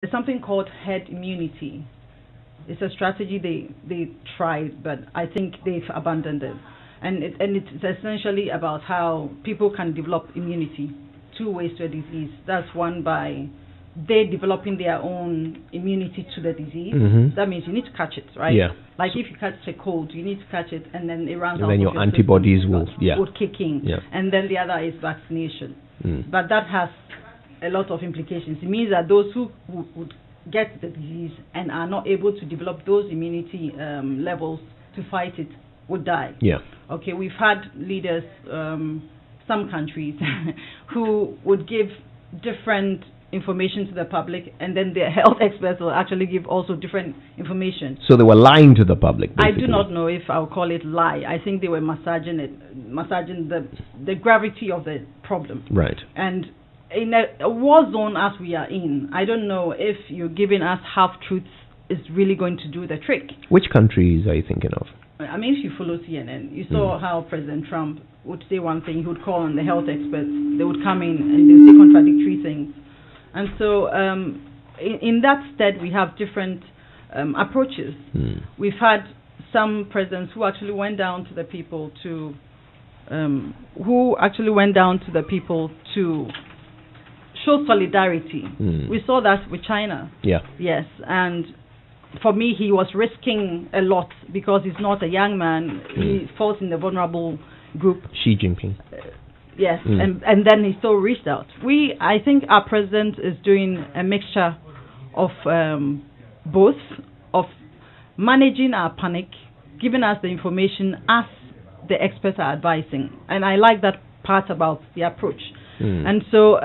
there's something called herd immunity. It's a strategy they tried, but I think they've abandoned it. And it's essentially about how people can develop immunity. Two ways to a disease. That's one by they developing their own immunity to the disease. That means you need to catch it, right? Yeah. Like if you catch a cold, you need to catch it, and then it runs And out then of your your antibodies system, will kick in. Yeah. And then the other is vaccination. Mm. But that has a lot of implications. It means that those who would get the disease and are not able to develop those immunity levels to fight it would die. Yeah. Okay, we've had leaders, some countries, who would give different information to the public, and then the health experts will actually give also different information. So they were lying to the public, basically. I do not know if I'll call it lie. I think they were massaging the gravity of the problem. Right. And in a war zone as we are in, I don't know if you're giving us half-truths is really going to do the trick. Which countries are you thinking of? I mean, if you follow CNN, you saw how President Trump would say one thing, he would call on the health experts, they would come in and they would say contradictory things. And so in that stead, we have different approaches. We've had some presidents who actually went down to the people to show solidarity. We saw that with China. Yeah. Yes, and for me, he was risking a lot because he's not a young man. He falls in the vulnerable group. Xi Jinping. Yes, and then he still reached out. I think our president is doing a mixture of both, of managing our panic, giving us the information as the experts are advising. And I like that part about the approach. And so,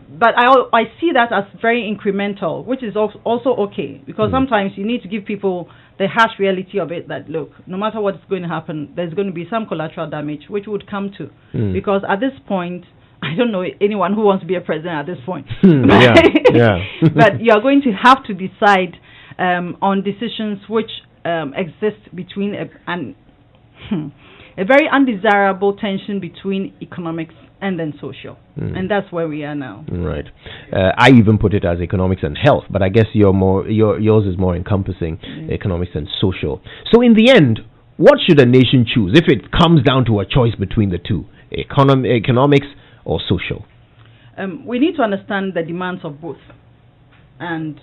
but I see that as very incremental, which is also okay, because sometimes you need to give people the harsh reality of it, that look, no matter what's going to happen, there's going to be some collateral damage, which would come to. Because at this point, I don't know anyone who wants to be a president at this point. Yeah. But you are going to have to decide on decisions which exist between a very undesirable tension between economics and then social. And that's where we are now. Right. I even put it as economics and health, but I guess yours is more encompassing economics and social. So in the end, what should a nation choose if it comes down to a choice between the two, economics or social? We need to understand the demands of both. And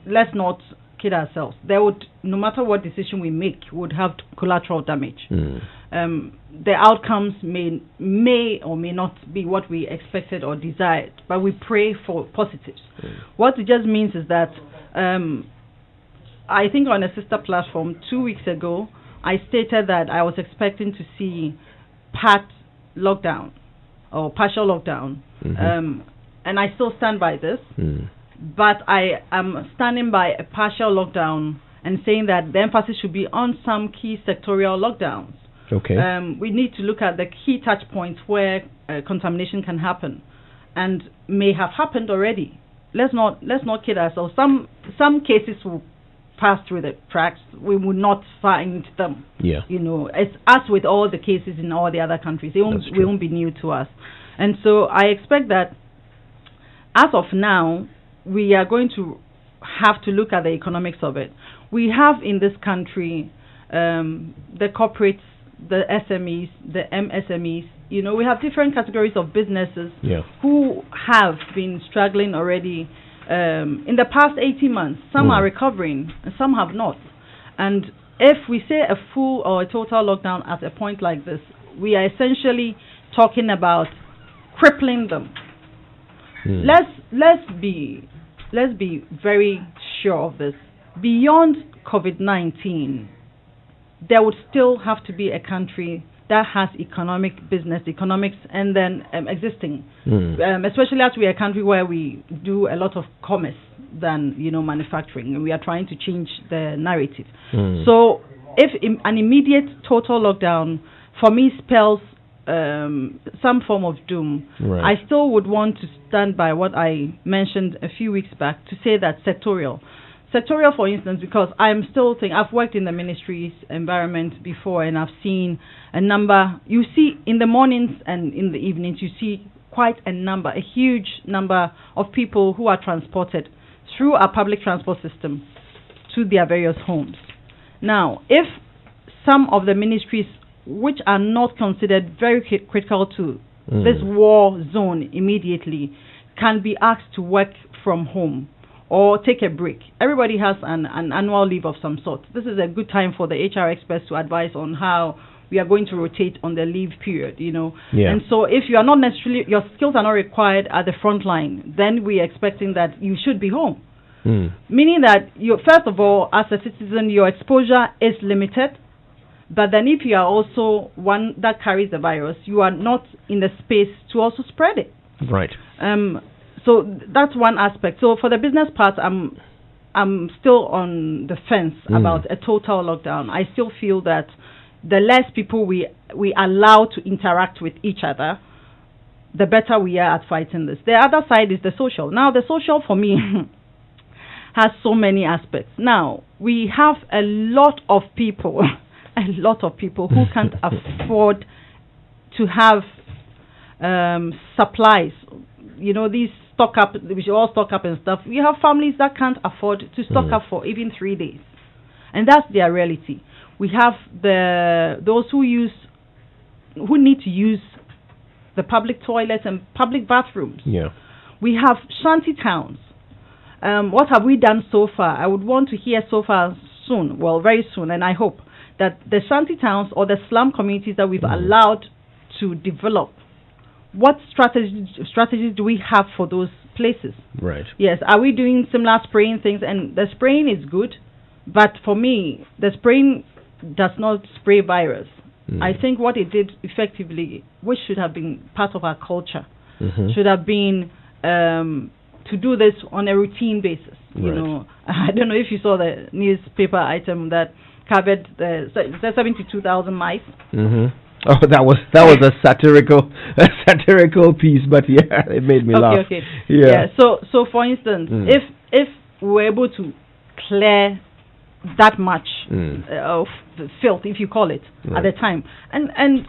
let's not kid ourselves. No matter what decision we make, would have collateral damage. The outcomes may or may not be what we expected or desired, but we pray for positives. What it just means is that I think on a sister platform 2 weeks ago, I stated that I was expecting to see lockdown or partial lockdown, and I still stand by this. But I am standing by a partial lockdown and saying that the emphasis should be on some key sectorial lockdowns. Okay. We need to look at the key touch points where contamination can happen, and may have happened already. Let's not kid ourselves. Some cases will pass through the cracks. We will not find them. Yeah. It's as with all the cases in all the other countries. They won't be new to us, and so I expect that as of now, we are going to have to look at the economics of it. We have in this country the corporates, the SMEs, the MSMEs. We have different categories of businesses who have been struggling already in the past 18 months. Some are recovering and some have not. And if we say a full or a total lockdown at a point like this, we are essentially talking about crippling them. Let's be very sure of this. Beyond COVID-19, there would still have to be a country that has economics, and then existing. Especially as we are a country where we do a lot of commerce than manufacturing, and we are trying to change the narrative. So, if an immediate total lockdown for me spells some form of doom, I still would want to stand by what I mentioned a few weeks back to say that sectorial, for instance, because I'm still thinking, I've worked in the ministry's environment before, and I've seen a number. You see in the mornings and in the evenings, you see quite a huge number of people who are transported through our public transport system to their various homes. Now, if some of the ministries which are not considered very critical to this war zone immediately can be asked to work from home or take a break. Everybody has an annual leave of some sort. This is a good time for the HR experts to advise on how we are going to rotate on the leave period, Yeah. And so if you are not necessarily, your skills are not required at the front line, then we're expecting that you should be home. Meaning that, first of all, as a citizen, your exposure is limited. But then if you are also one that carries the virus, you are not in the space to also spread it. Right. So that's one aspect. So for the business part, I'm still on the fence about a total lockdown. I still feel that the less people we allow to interact with each other, the better we are at fighting this. The other side is the social. Now, the social for me has so many aspects. Now, we have a lot of people who can't afford to have supplies. These stock up, we should all stock up and stuff. We have families that can't afford to stock up for even 3 days. And that's their reality. We have those who need to use the public toilets and public bathrooms. Yeah. We have shanty towns. What have we done so far? I would want to hear so far soon, very soon, and I hope that the shanty towns or the slum communities that we've allowed to develop, what strategies do we have for those places? Right. Yes, are we doing similar spraying things? And the spraying is good, but for me, the spraying does not spray virus. I think what it did effectively, which should have been part of our culture, should have been to do this on a routine basis. I don't know if you saw the newspaper item that covered the 72,000 mice. Oh, that was a satirical piece, but yeah, it made me laugh. Okay. Yeah. So for instance, if we were able to clear that much of the filth, if you call it, at the time, and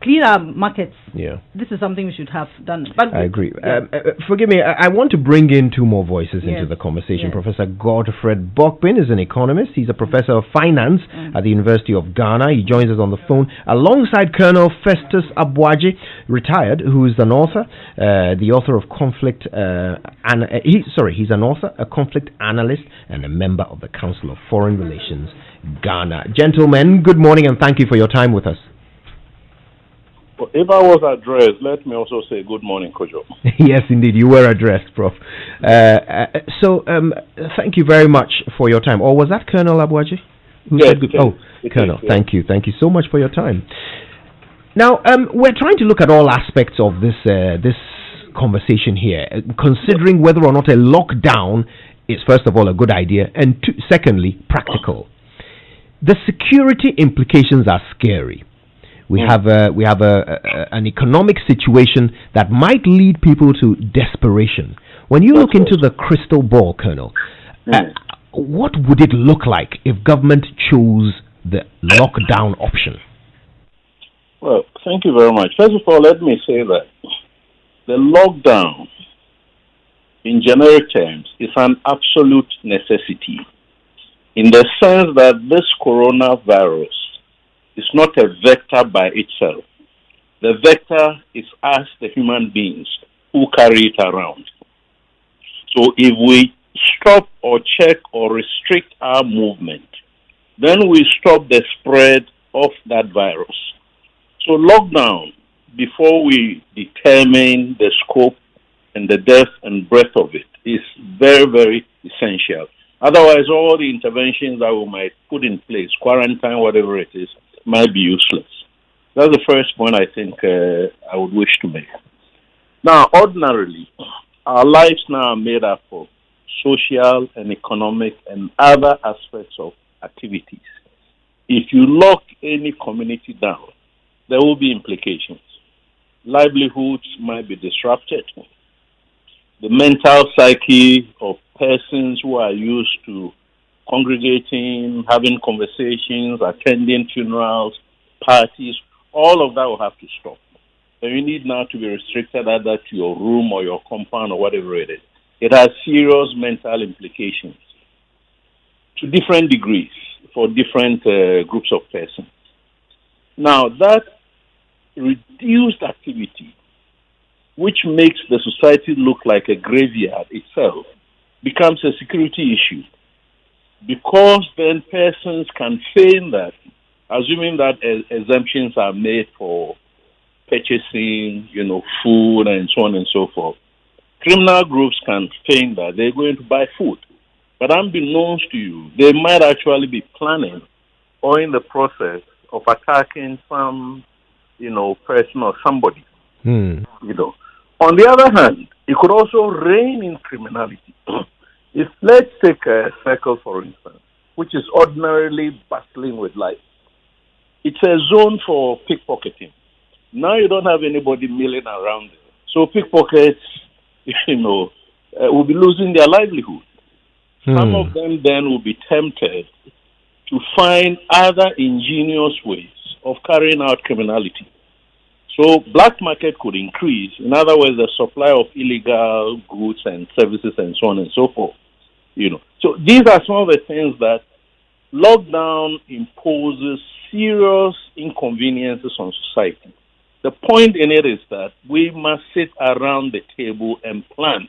clean our markets. Yeah. This is something we should have done. But I agree. Yeah. Forgive me, I want to bring in two more voices into the conversation. Yes. Professor Godfred Bokpin is an economist. He's a professor of finance at the University of Ghana. He joins us on the phone alongside Colonel Festus Abuaji, retired, who is an author, the author of Conflict, he's an author, a conflict analyst, and a member of the Council of Foreign Relations, Ghana. Gentlemen, good morning and thank you for your time with us. If I was addressed, let me also say good morning, Kojo. Yes, indeed, you were addressed, Prof. So, thank you very much for your time. Or was that Colonel Abuaji? Yes. Colonel, thank you. Thank you so much for your time. Now, we're trying to look at all aspects of this conversation here, considering whether or not a lockdown is, first of all, a good idea, and secondly, practical. The security implications are scary. We have an economic situation that might lead people to desperation. When you look into the crystal ball, Colonel, what would it look like if government chose the lockdown option? Well, thank you very much. First of all, let me say that the lockdown, in generic terms, is an absolute necessity in the sense that this coronavirus is not a vector by itself. The vector is us, the human beings, who carry it around. So if we stop or check or restrict our movement, then we stop the spread of that virus. So lockdown, before we determine the scope and the depth and breadth of it, is very, very essential. Otherwise, all the interventions that we might put in place, quarantine, whatever it is, might be useless. That's the first point I think I would wish to make. Now, ordinarily, our lives now are made up of social and economic and other aspects of activities. If you lock any community down, there will be implications. Livelihoods might be disrupted. The mental psyche of persons who are used to congregating, having conversations, attending funerals, parties, all of that will have to stop. So you need now to be restricted either to your room or your compound or whatever it is. It has serious mental implications to different degrees for different groups of persons. Now, that reduced activity, which makes the society look like a graveyard itself, becomes a security issue, because then persons can feign that, assuming that exemptions are made for purchasing, food and so on and so forth. Criminal groups can feign that they're going to buy food, but unbeknownst to you, they might actually be planning or in the process of attacking some, person or somebody. On the other hand, it could also rein in criminality. If, let's take a circle, for instance, which is ordinarily bustling with life. It's a zone for pickpocketing. Now you don't have anybody milling around there. So pickpockets, will be losing their livelihood. Some of them then will be tempted to find other ingenious ways of carrying out criminality. So black market could increase. In other words, the supply of illegal goods and services and so on and so forth. So these are some of the things that lockdown imposes serious inconveniences on society. The point in it is that we must sit around the table and plan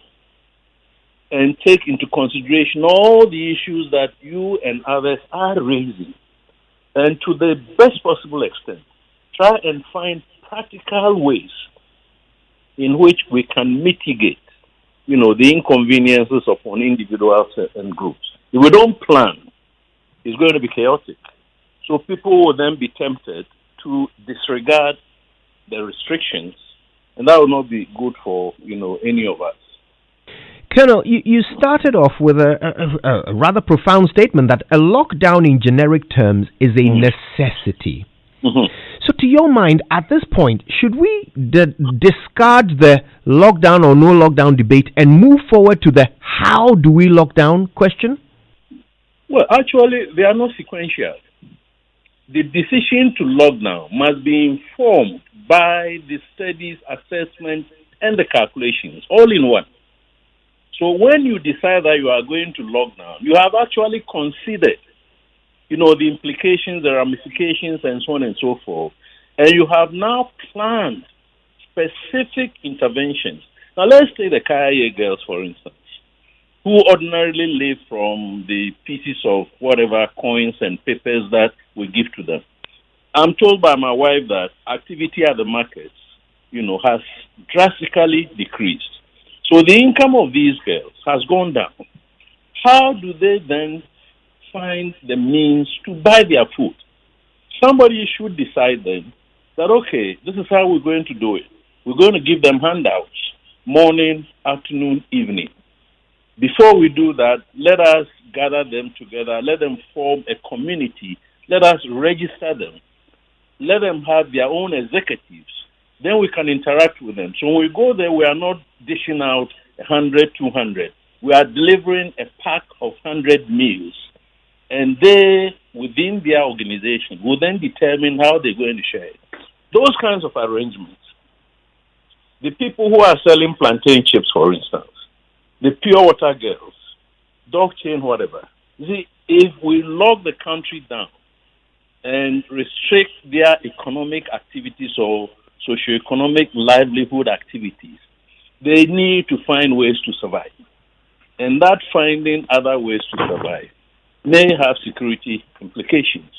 and take into consideration all the issues that you and others are raising, and to the best possible extent, try and find practical ways in which we can mitigate, the inconveniences upon individuals and groups. If we don't plan, it's going to be chaotic. So people will then be tempted to disregard the restrictions, and that will not be good for, any of us. Colonel, you started off with a rather profound statement that a lockdown in generic terms is a necessity. So to your mind, at this point, should we discard the lockdown or no lockdown debate and move forward to the how do we lock down question? Well, actually, they are not sequential. The decision to lock down must be informed by the studies, assessment, and the calculations, all in one. So when you decide that you are going to lock down, you have actually considered, the implications, the ramifications, and so on and so forth. And you have now planned specific interventions. Now, let's take the Kaya girls, for instance, who ordinarily live from the pieces of whatever coins and papers that we give to them. I'm told by my wife that activity at the markets, has drastically decreased. So the income of these girls has gone down. How do they then find the means to buy their food? Somebody should decide then that, okay, this is how we're going to do it. We're going to give them handouts, morning, afternoon, evening. Before we do that, let us gather them together, let them form a community, let us register them, let them have their own executives. Then we can interact with them. So when we go there, we are not dishing out 100, 200. We are delivering a pack of 100 meals. And they, within their organization, will then determine how they're going to share it. Those kinds of arrangements. The people who are selling plantain chips, for instance, the pure water girls, dog chain, whatever. You see, if we lock the country down and restrict their economic activities or socioeconomic livelihood activities, they need to find ways to survive. And that finding other ways to survive may have security implications,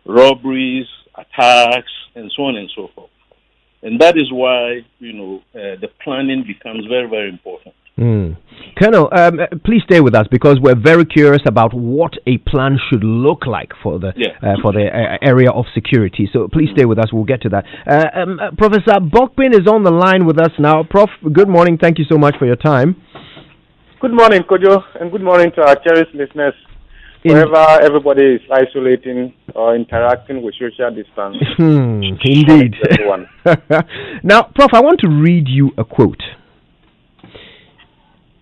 robberies, attacks, and so on and so forth. And that is why, the planning becomes very, very important. Colonel, please stay with us because we're very curious about what a plan should look like for the area of security. So please stay with us. We'll get to that. Professor Bokpin is on the line with us now. Prof, good morning. Thank you so much for your time. Good morning, Kojo, and good morning to our cherished listeners. Wherever everybody is isolating or interacting with social distance. Indeed. Now, Prof, I want to read you a quote.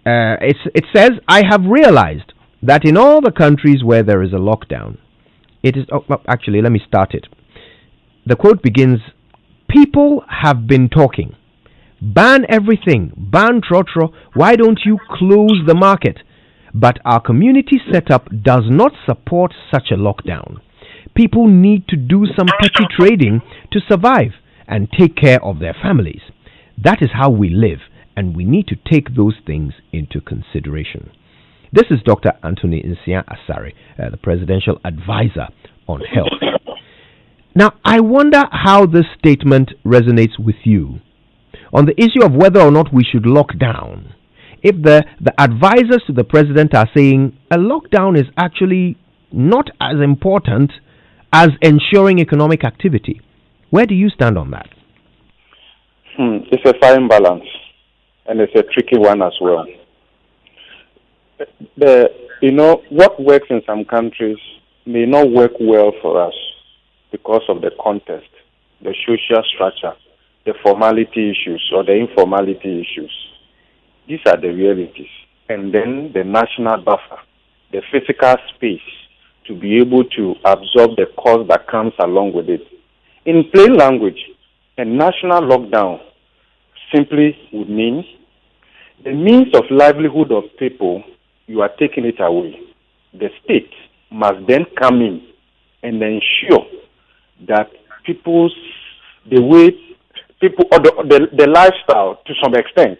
It says, I have realized that in all the countries where there is a lockdown, it is... actually, let me start it. The quote begins, people have been talking, ban everything, ban trotro. Why don't you close the market? But our community setup does not support such a lockdown. People need to do some petty trading to survive and take care of their families. That is how we live, and we need to take those things into consideration. This is Dr. Anthony Nsia Asare, the Presidential Advisor on Health. Now, I wonder how this statement resonates with you on the issue of whether or not we should lock down. If the advisors to the president are saying a lockdown is actually not as important as ensuring economic activity, where do you stand on that? It's a fine balance, and it's a tricky one as well. What works in some countries may not work well for us because of the context, the social structure, the formality issues or the informality issues. These are the realities. And then the national buffer, the physical space to be able to absorb the cost that comes along with it. In plain language, a national lockdown simply would mean the means of livelihood of people, you are taking it away. The state must then come in and ensure that the lifestyle to some extent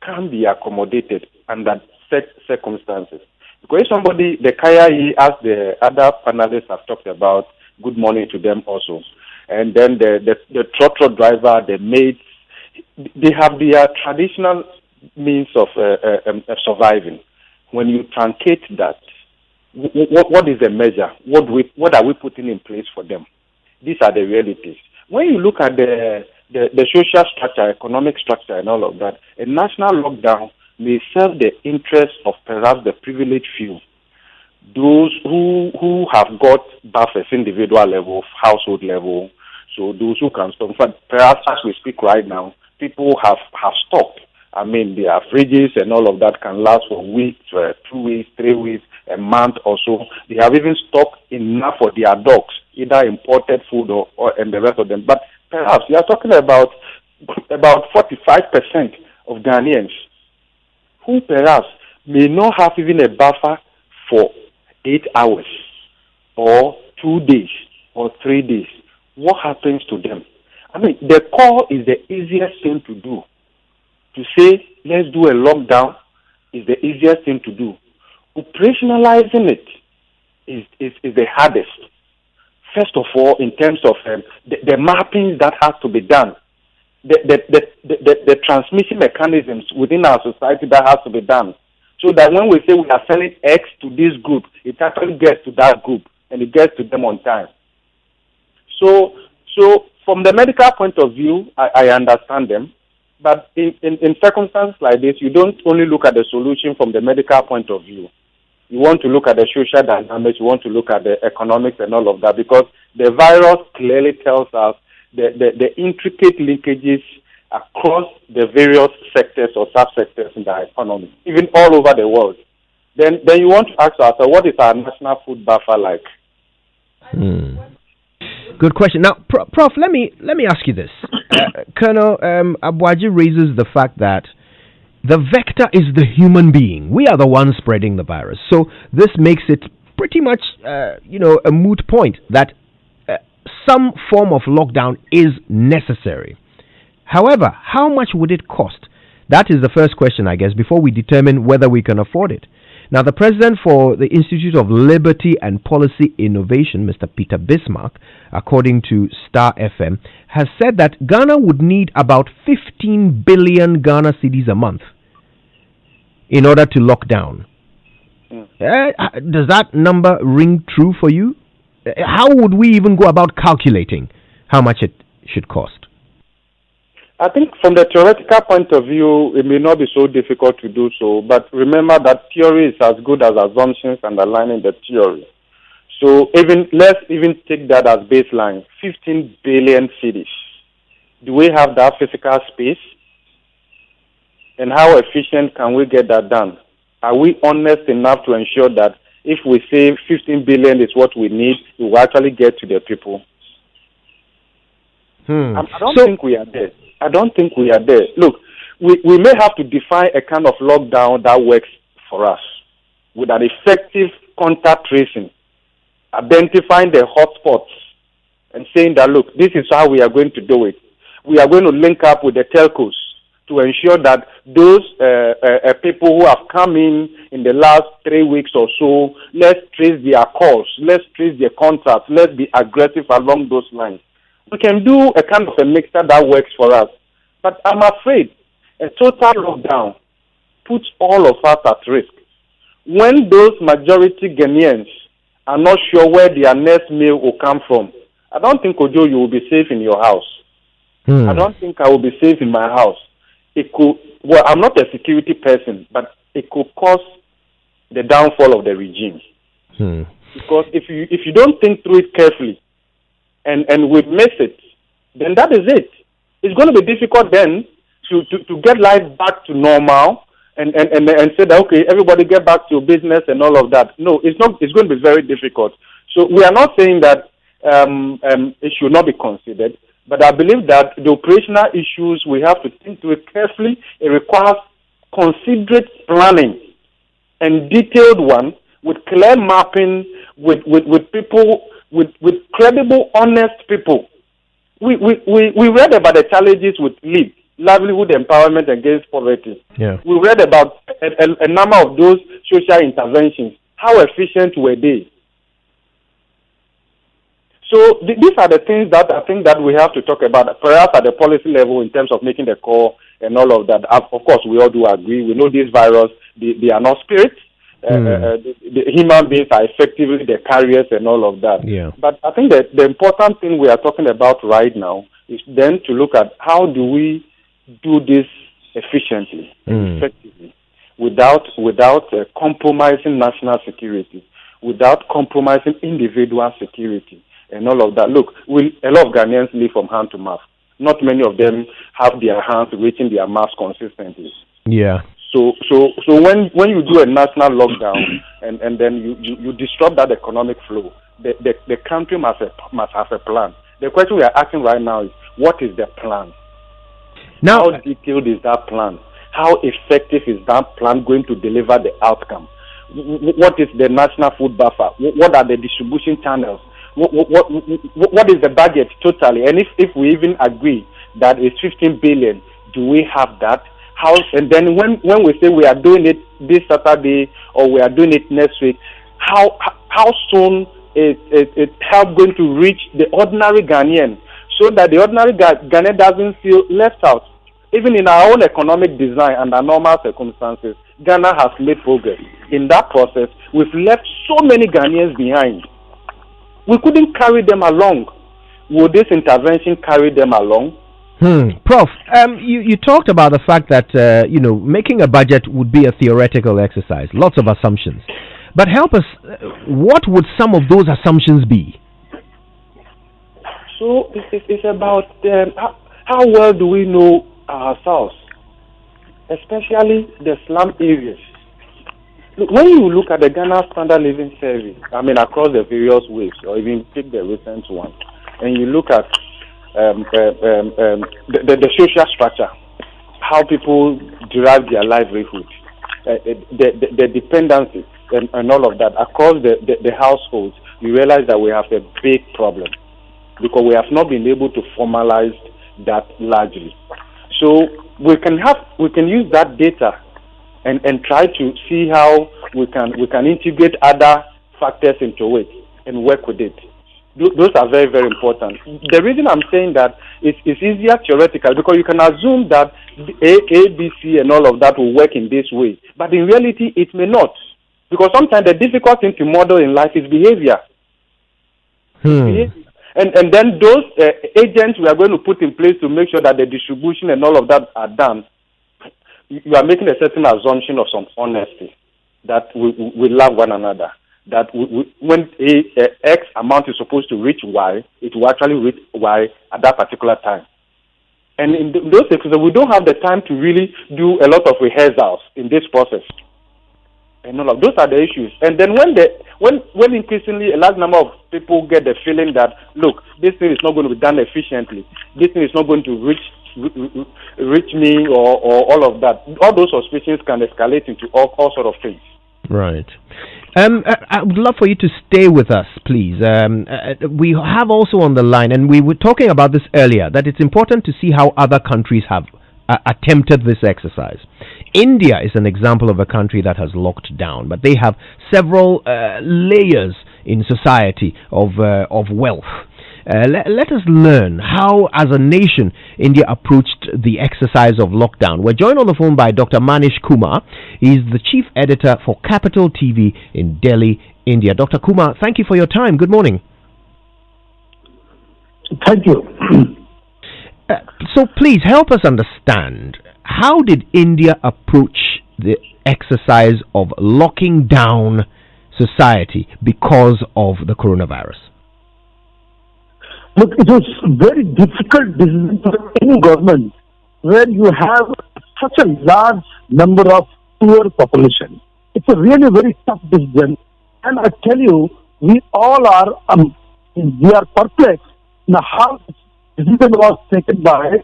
can be accommodated under set circumstances. Because somebody, the Kaya, as the other panelists have talked about, good morning to them also, and then the trotro driver, the maids, they have their traditional means of surviving. When you truncate that, what is the measure? What are we putting in place for them? These are the realities. When you look at the social structure, economic structure, and all of that, a national lockdown may serve the interests of perhaps the privileged few, those who have got buffers, individual level, household level, so those who can stop. In fact, perhaps as we speak right now, people have stocked. I mean, their fridges and all of that can last for weeks, 2 weeks, 3 weeks, a month or so. They have even stocked enough for their dogs, either imported food or and the rest of them. But perhaps you are talking about 45% of Ghanaians who perhaps may not have even a buffer for 8 hours or 2 days or 3 days. What happens to them? I mean, the call is the easiest thing to do. To say, let's do a lockdown is the easiest thing to do. Operationalizing it is the hardest. First of all, in terms of the mapping that has to be done, the transmission mechanisms within our society that has to be done, so that when we say we are selling X to this group, it actually gets to that group and it gets to them on time. So from the medical point of view, I understand them. But in circumstances like this, you don't only look at the solution from the medical point of view. You want to look at the social dynamics, you want to look at the economics and all of that, because the virus clearly tells us the intricate linkages across the various sectors or subsectors in the economy, even all over the world. Then you want to ask yourself, what is our national food buffer like? Good question. Now, Prof, let me ask you this. Colonel Abuaji raises the fact that the vector is the human being. We are the ones spreading the virus. So this makes it pretty much, a moot point that some form of lockdown is necessary. However, how much would it cost? That is the first question, I guess, before we determine whether we can afford it. Now, the president for the Institute of Liberty and Policy Innovation, Mr. Peter Bismarck, according to Star FM, has said that Ghana would need about 15 billion Ghana cedis a month in order to lock down. Does that number ring true for you? How would we even go about calculating how much it should cost? I think from the theoretical point of view, it may not be so difficult to do so, but remember that theory is as good as assumptions underlying the theory. So let's even take that as baseline, 15 billion cedis. Do we have that physical space? And how efficient can we get that done? Are we honest enough to ensure that if we say 15 billion is what we need, we will actually get to the people? I don't think we are there. I don't think we are there. Look, we may have to define a kind of lockdown that works for us with an effective contact tracing, identifying the hotspots and saying that, look, this is how we are going to do it. We are going to link up with the telcos to ensure that those people who have come in the last 3 weeks or so, let's trace their calls, let's trace their contacts, let's be aggressive along those lines. We can do a kind of a mixture that works for us. But I'm afraid a total lockdown puts all of us at risk. When those majority Ghanaians are not sure where their next meal will come from, I don't think, Ojo, you will be safe in your house. I don't think I will be safe in my house. It could, well, I'm not a security person, but it could cause the downfall of the regime. Because if you don't think through it carefully and we miss it, then that is it. It's going to be difficult then to get life back to normal and say that, okay, everybody get back to business and all of that. No, it's not. It's going to be very difficult. So we are not saying that it should not be considered, but I believe that the operational issues, we have to think through it carefully. It requires considerate planning and detailed one with clear mapping, with people, with credible, honest people. We read about the challenges with LEAP, livelihood empowerment against poverty. Yeah. We read about a number of those social interventions. How efficient were they? So these are the things that I think that we have to talk about, perhaps at the policy level in terms of making the call and all of that. Of course, we all do agree. We know this virus, they are not spirits. The human beings are effectively the carriers and all of that. Yeah. But I think that the important thing we are talking about right now is then to look at how do we do this efficiently, effectively, without compromising national security, without compromising individual security and all of that. Look, a lot of Ghanaians live from hand to mouth. Not many of them have their hands reaching their mouths consistently. Yeah. So when you do a national lockdown and then you disrupt that economic flow, the country must have a plan. The question we are asking right now is, what is the plan? Now, how detailed is that plan? How effective is that plan going to deliver the outcome? What is the national food buffer? What are the distribution channels? What is the budget totally? And if we even agree that it's 15 billion, do we have that? How? And then when we say we are doing it this Saturday or we are doing it next week, how soon is help going to reach the ordinary Ghanaian so that the ordinary Ghanaian doesn't feel left out? Even in our own economic design under normal circumstances, Ghana has made progress. In that process, we've left so many Ghanaians behind. We couldn't carry them along. Will this intervention carry them along? Prof, you talked about the fact that making a budget would be a theoretical exercise, lots of assumptions. But help us, what would some of those assumptions be? So it's about how well do we know ourselves, especially the slum areas. Look, when you look at the Ghana Standard Living Survey, across the various waves, or even take the recent one, and you look at the social structure, how people derive their livelihood, the dependencies, and all of that across the households, you realize that we have a big problem because we have not been able to formalize that largely. So we can use that data and try to see how we can integrate other factors into it and work with it. Those are very, very important. The reason I'm saying that it's easier theoretical because you can assume that A, B, C, and all of that will work in this way. But in reality, it may not. Because sometimes the difficult thing to model in life is behavior. And then those agents we are going to put in place to make sure that the distribution and all of that are done, you are making a certain assumption of some honesty, that we love one another, that when X amount is supposed to reach Y, it will actually reach Y at that particular time. And in those cases, we don't have the time to really do a lot of rehearsals in this process. And all of those are the issues. And then when increasingly a large number of people get the feeling that, look, this thing is not going to be done efficiently, this thing is not going to reach reach me or all of that. All those suspicions can escalate into all sort of things. Right. I would love for you to stay with us, please. We have also on the line, and we were talking about this earlier, that it's important to see how other countries have attempted this exercise. India is an example of a country that has locked down, but they have several layers in society of wealth. Let us learn how, as a nation, India approached the exercise of lockdown. We're joined on the phone by Dr. Manish Kumar. He's the chief editor for Capital TV in Delhi, India. Dr. Kumar, thank you for your time. Good morning. Thank you. So please help us understand, how did India approach the exercise of locking down society because of the coronavirus? Look, it was very difficult decision for any government where you have such a large number of poor population. It's a really very tough decision, and I tell you, we all are we are perplexed in how this decision was taken by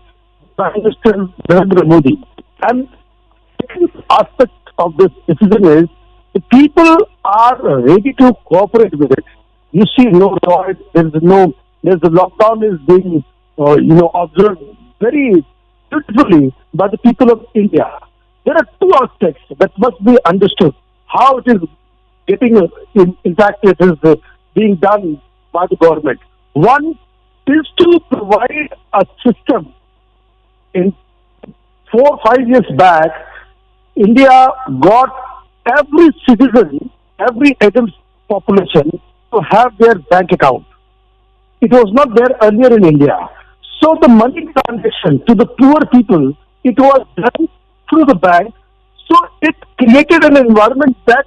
Prime Minister Narendra Modi. And the second aspect of this decision is the people are ready to cooperate with it. You see no riot, the lockdown is being, observed very beautifully by the people of India. There are two aspects that must be understood. How it is getting, in fact, it is being done by the government. One is to provide a system. In 4 or 5 years back, India got every citizen, every adult population to have their bank account. It was not there earlier in India. So the money transaction to the poor people, it was done through the bank. So it created an environment that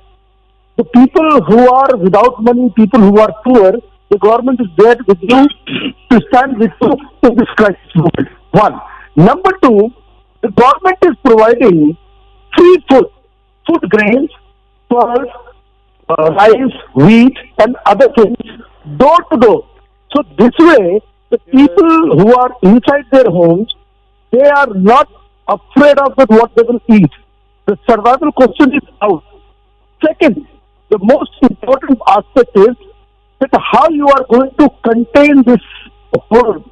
the people who are without money, people who are poor, the government is there with you to stand with you in this crisis moment. One. Number two, the government is providing free food grains, pearls, rice, wheat, and other things, door to door. So this way, the people who are inside their homes, they are not afraid of what they will eat. The survival question is out. Second, the most important aspect is that how you are going to contain this whole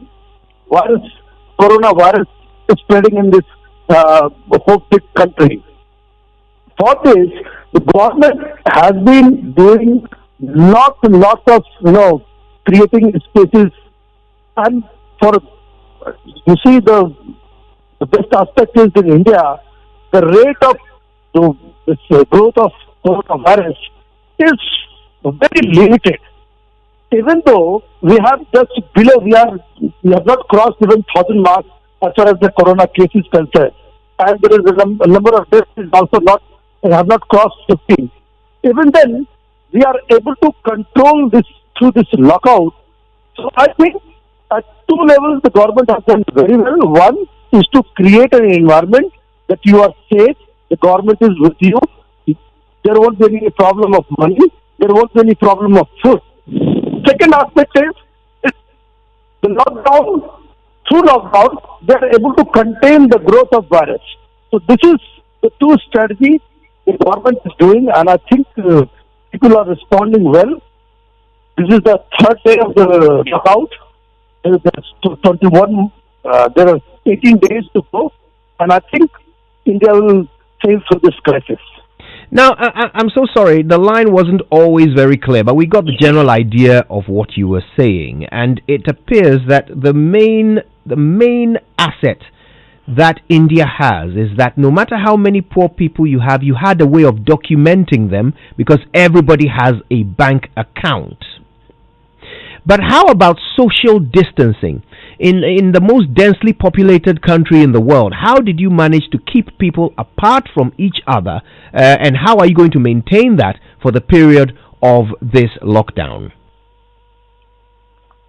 virus, coronavirus spreading in this whole big country. For this, the government has been doing lots and lots of, creating spaces, and you see the best aspect is in India, the rate of this growth of coronavirus is very limited. Even though we have just below, we have not crossed even 1,000 marks as far as the corona cases concerned, and there is a number of deaths is also have not crossed 15. Even then, we are able to control this through this lockout. So I think at two levels the government has done very well. One is to create an environment that you are safe, the government is with you, there won't be any problem of money, there won't be any problem of food. Second aspect is the lockdown, through lockdown, they are able to contain the growth of virus. So this is the two strategies the government is doing, and I think people are responding well. This is the third day of the lockout. There's 21, there are 18 days to go, and I think India will sail through this crisis. Now, I'm so sorry, the line wasn't always very clear, but we got the general idea of what you were saying, and it appears that the main asset that India has is that no matter how many poor people you have, you had a way of documenting them because everybody has a bank account. But how about social distancing? In the most densely populated country in the world, how did you manage to keep people apart from each other, and how are you going to maintain that for the period of this lockdown?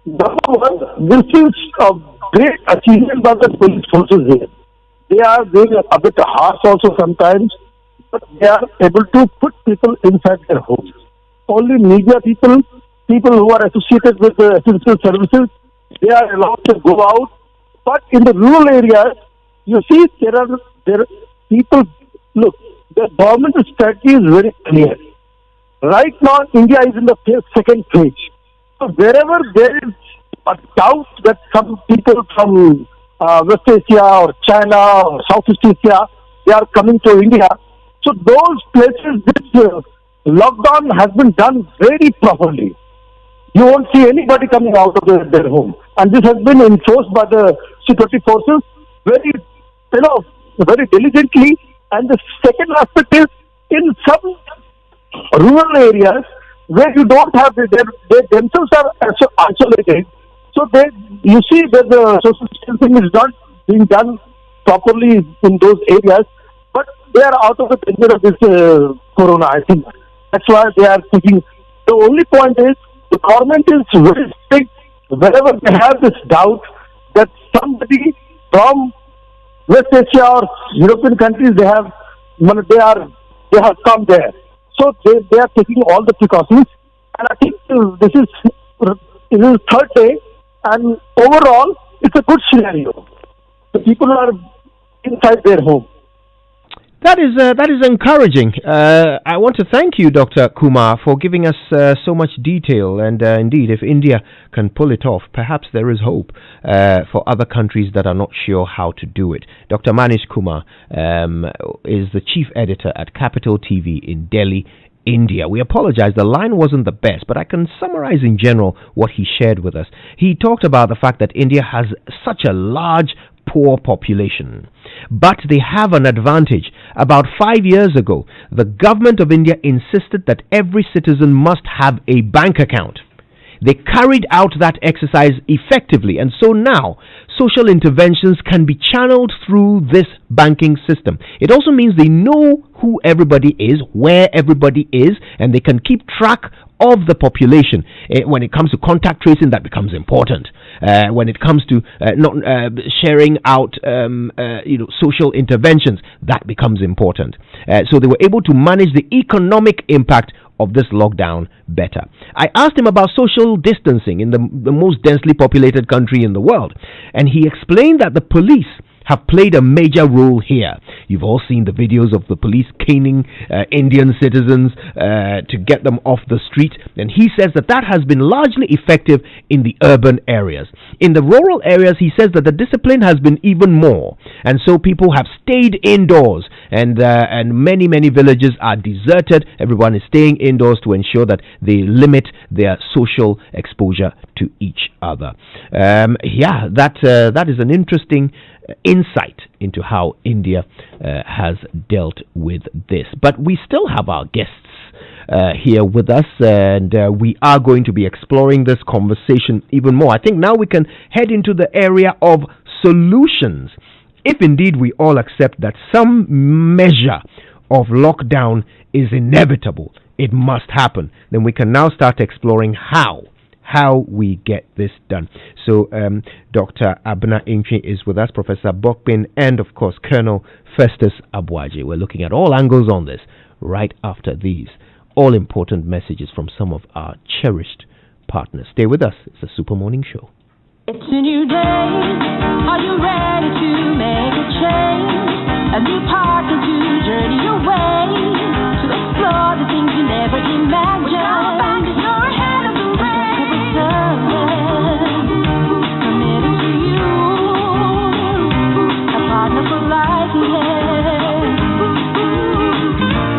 Number one, this is a great achievement by the police forces here. They are doing a bit harsh also sometimes, but they are able to put people inside their homes. Only media people who are associated with the essential services, they are allowed to go out, But in the rural areas, you see there are people. Look, the government strategy is very clear. Right now, India is in the second phase. So wherever there is a doubt that some people from West Asia or China or Southeast Asia, they are coming to India. So those places, this lockdown has been done very properly. You won't see anybody coming out of their home. And this has been enforced by the security forces very, very diligently. And the second aspect is in some rural areas where you don't have, they themselves are isolated. So you see that the social distancing is not being done properly in those areas, but they are out of the danger of this corona, I think. That's why they are taking. The only point is the government is very strict wherever they have this doubt that somebody from West Asia or European countries, they have come there. So they are taking all the precautions. And I think this is third day, and overall it's a good scenario. The people are inside their home. That is encouraging. I want to thank you, Dr. Kumar, for giving us so much detail. And indeed, if India can pull it off, perhaps there is hope for other countries that are not sure how to do it. Dr. Manish Kumar is the chief editor at Capital TV in Delhi, India. We apologize, the line wasn't the best, but I can summarize in general what he shared with us. He talked about the fact that India has such a large poor population, but they have an advantage. About 5 years ago, the government of India insisted that every citizen must have a bank account. They carried out that exercise effectively, and so now social interventions can be channeled through this banking system. It also means they know who everybody is, where everybody is, and they can keep track of the population. When it comes to contact tracing, that becomes important. When it comes to not sharing out social interventions, that becomes important. So they were able to manage the economic impact of this lockdown better. I asked him about social distancing in the most densely populated country in the world, and he explained that the police have played a major role here. You've all seen the videos of the police caning Indian citizens to get them off the street, and he says that has been largely effective in the urban areas. In the rural areas, he says that the discipline has been even more, and so people have stayed indoors, and many villages are deserted. Everyone is staying indoors to ensure that they limit their social exposure to each other. That is an interesting insight into how India has dealt with this. But we still have our guests here with us, and we are going to be exploring this conversation even more. I think now we can head into the area of solutions. If indeed we all accept that some measure of lockdown is inevitable, it must happen, then we can now start exploring how we get this done. So Dr. Abna Inchi is with us, Professor Bokpin, and of course Colonel Festus Abuaji. We're looking at all angles on this right after these all important messages from some of our cherished partners. Stay with us. It's a Super Morning Show. It's a new day. Are you ready to make a change? A new partner to journey away, to explore the things you never imagined. Without back, you're ahead of the race. Committed to you, a partner for life, yeah.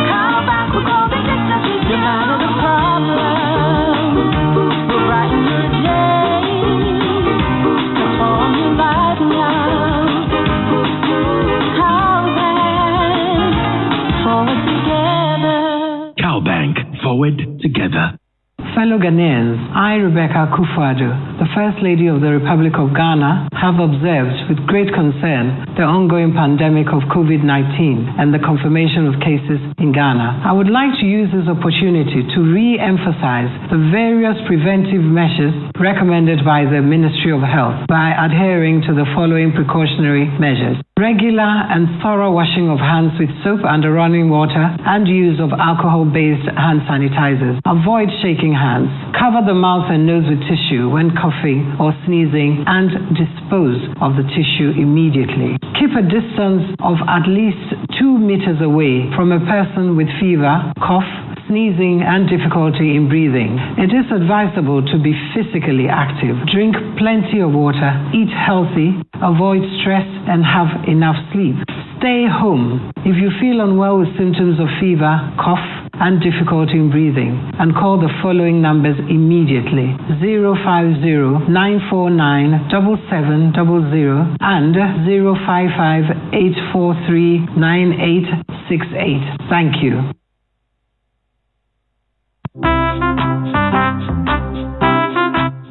Come back, we're going to get that you no matter the problem. We're writing your day, transform your life now. Cowbank, forward together. Fellow Ghanaians, I, Rebecca Akufo-Addo, the First Lady of the Republic of Ghana, have observed with great concern the ongoing pandemic of COVID-19 and the confirmation of cases in Ghana. I would like to use this opportunity to re-emphasize the various preventive measures recommended by the Ministry of Health by adhering to the following precautionary measures. Regular and thorough washing of hands with soap and running water and use of alcohol-based hand sanitizers. Avoid shaking hands. hands. Cover the mouth and nose with tissue when coughing or sneezing and dispose of the tissue immediately. Keep a distance of at least 2 meters away from a person with fever, cough, sneezing and difficulty in breathing. It is advisable to be physically active. Drink plenty of water, eat healthy, avoid stress and have enough sleep. Stay home if you feel unwell with symptoms of fever, cough and difficulty in breathing, and call the following numbers immediately: 050-949-7700 and 055-843-9868. Thank you.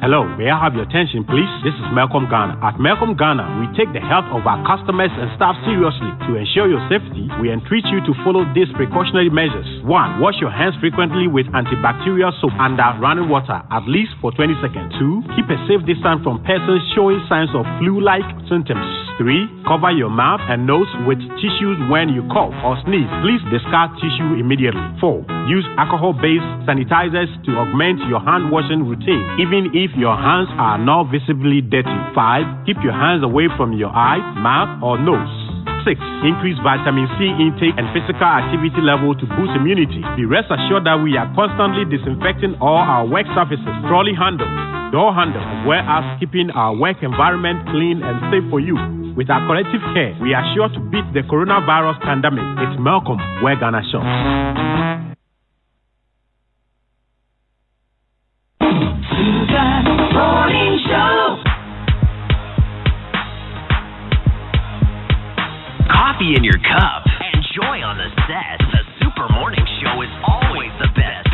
Hello, may I have your attention, please? This is Malcolm Ghana. At Malcolm Ghana, we take the health of our customers and staff seriously. To ensure your safety, we entreat you to follow these precautionary measures. 1. Wash your hands frequently with antibacterial soap under running water, at least for 20 seconds. 2. Keep a safe distance from persons showing signs of flu-like symptoms. 3. Cover your mouth and nose with tissues when you cough or sneeze. Please discard tissue immediately. 4. Use alcohol-based sanitizers to augment your hand-washing routine, even if your hands are not visibly dirty. 5. Keep your hands away from your eye, mouth, or nose. 6. Increase vitamin C intake and physical activity level to boost immunity. Be rest assured that we are constantly disinfecting all our work surfaces, trolley handles, door handles, as well as keeping our work environment clean and safe for you. With our collective care, we are sure to beat the coronavirus pandemic. It's Malcolm, where Ghana shops. Morning Show. Coffee in your cup and joy on the set. The Super Morning Show is always the best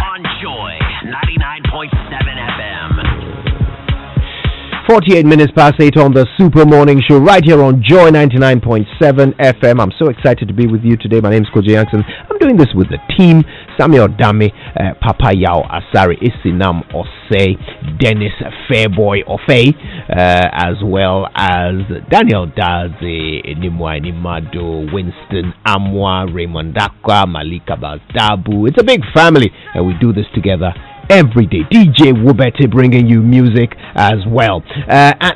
on Joy 99.7 FM. 48 minutes past 8 on the Super Morning Show right here on Joy 99.7 FM. I'm so excited to be with you today. My name is Koji Jackson. I'm doing this with the team. Samuel Dame, Papa Yao Asari Isinam Osei, Dennis Fairboy Ofei, as well as Daniel Daze, Nimwa Nimado, Winston Amwa, Raymond Dakwa, Malika Bazdabu. It's a big family and we do this together every day. DJ Wubete bringing you music as well.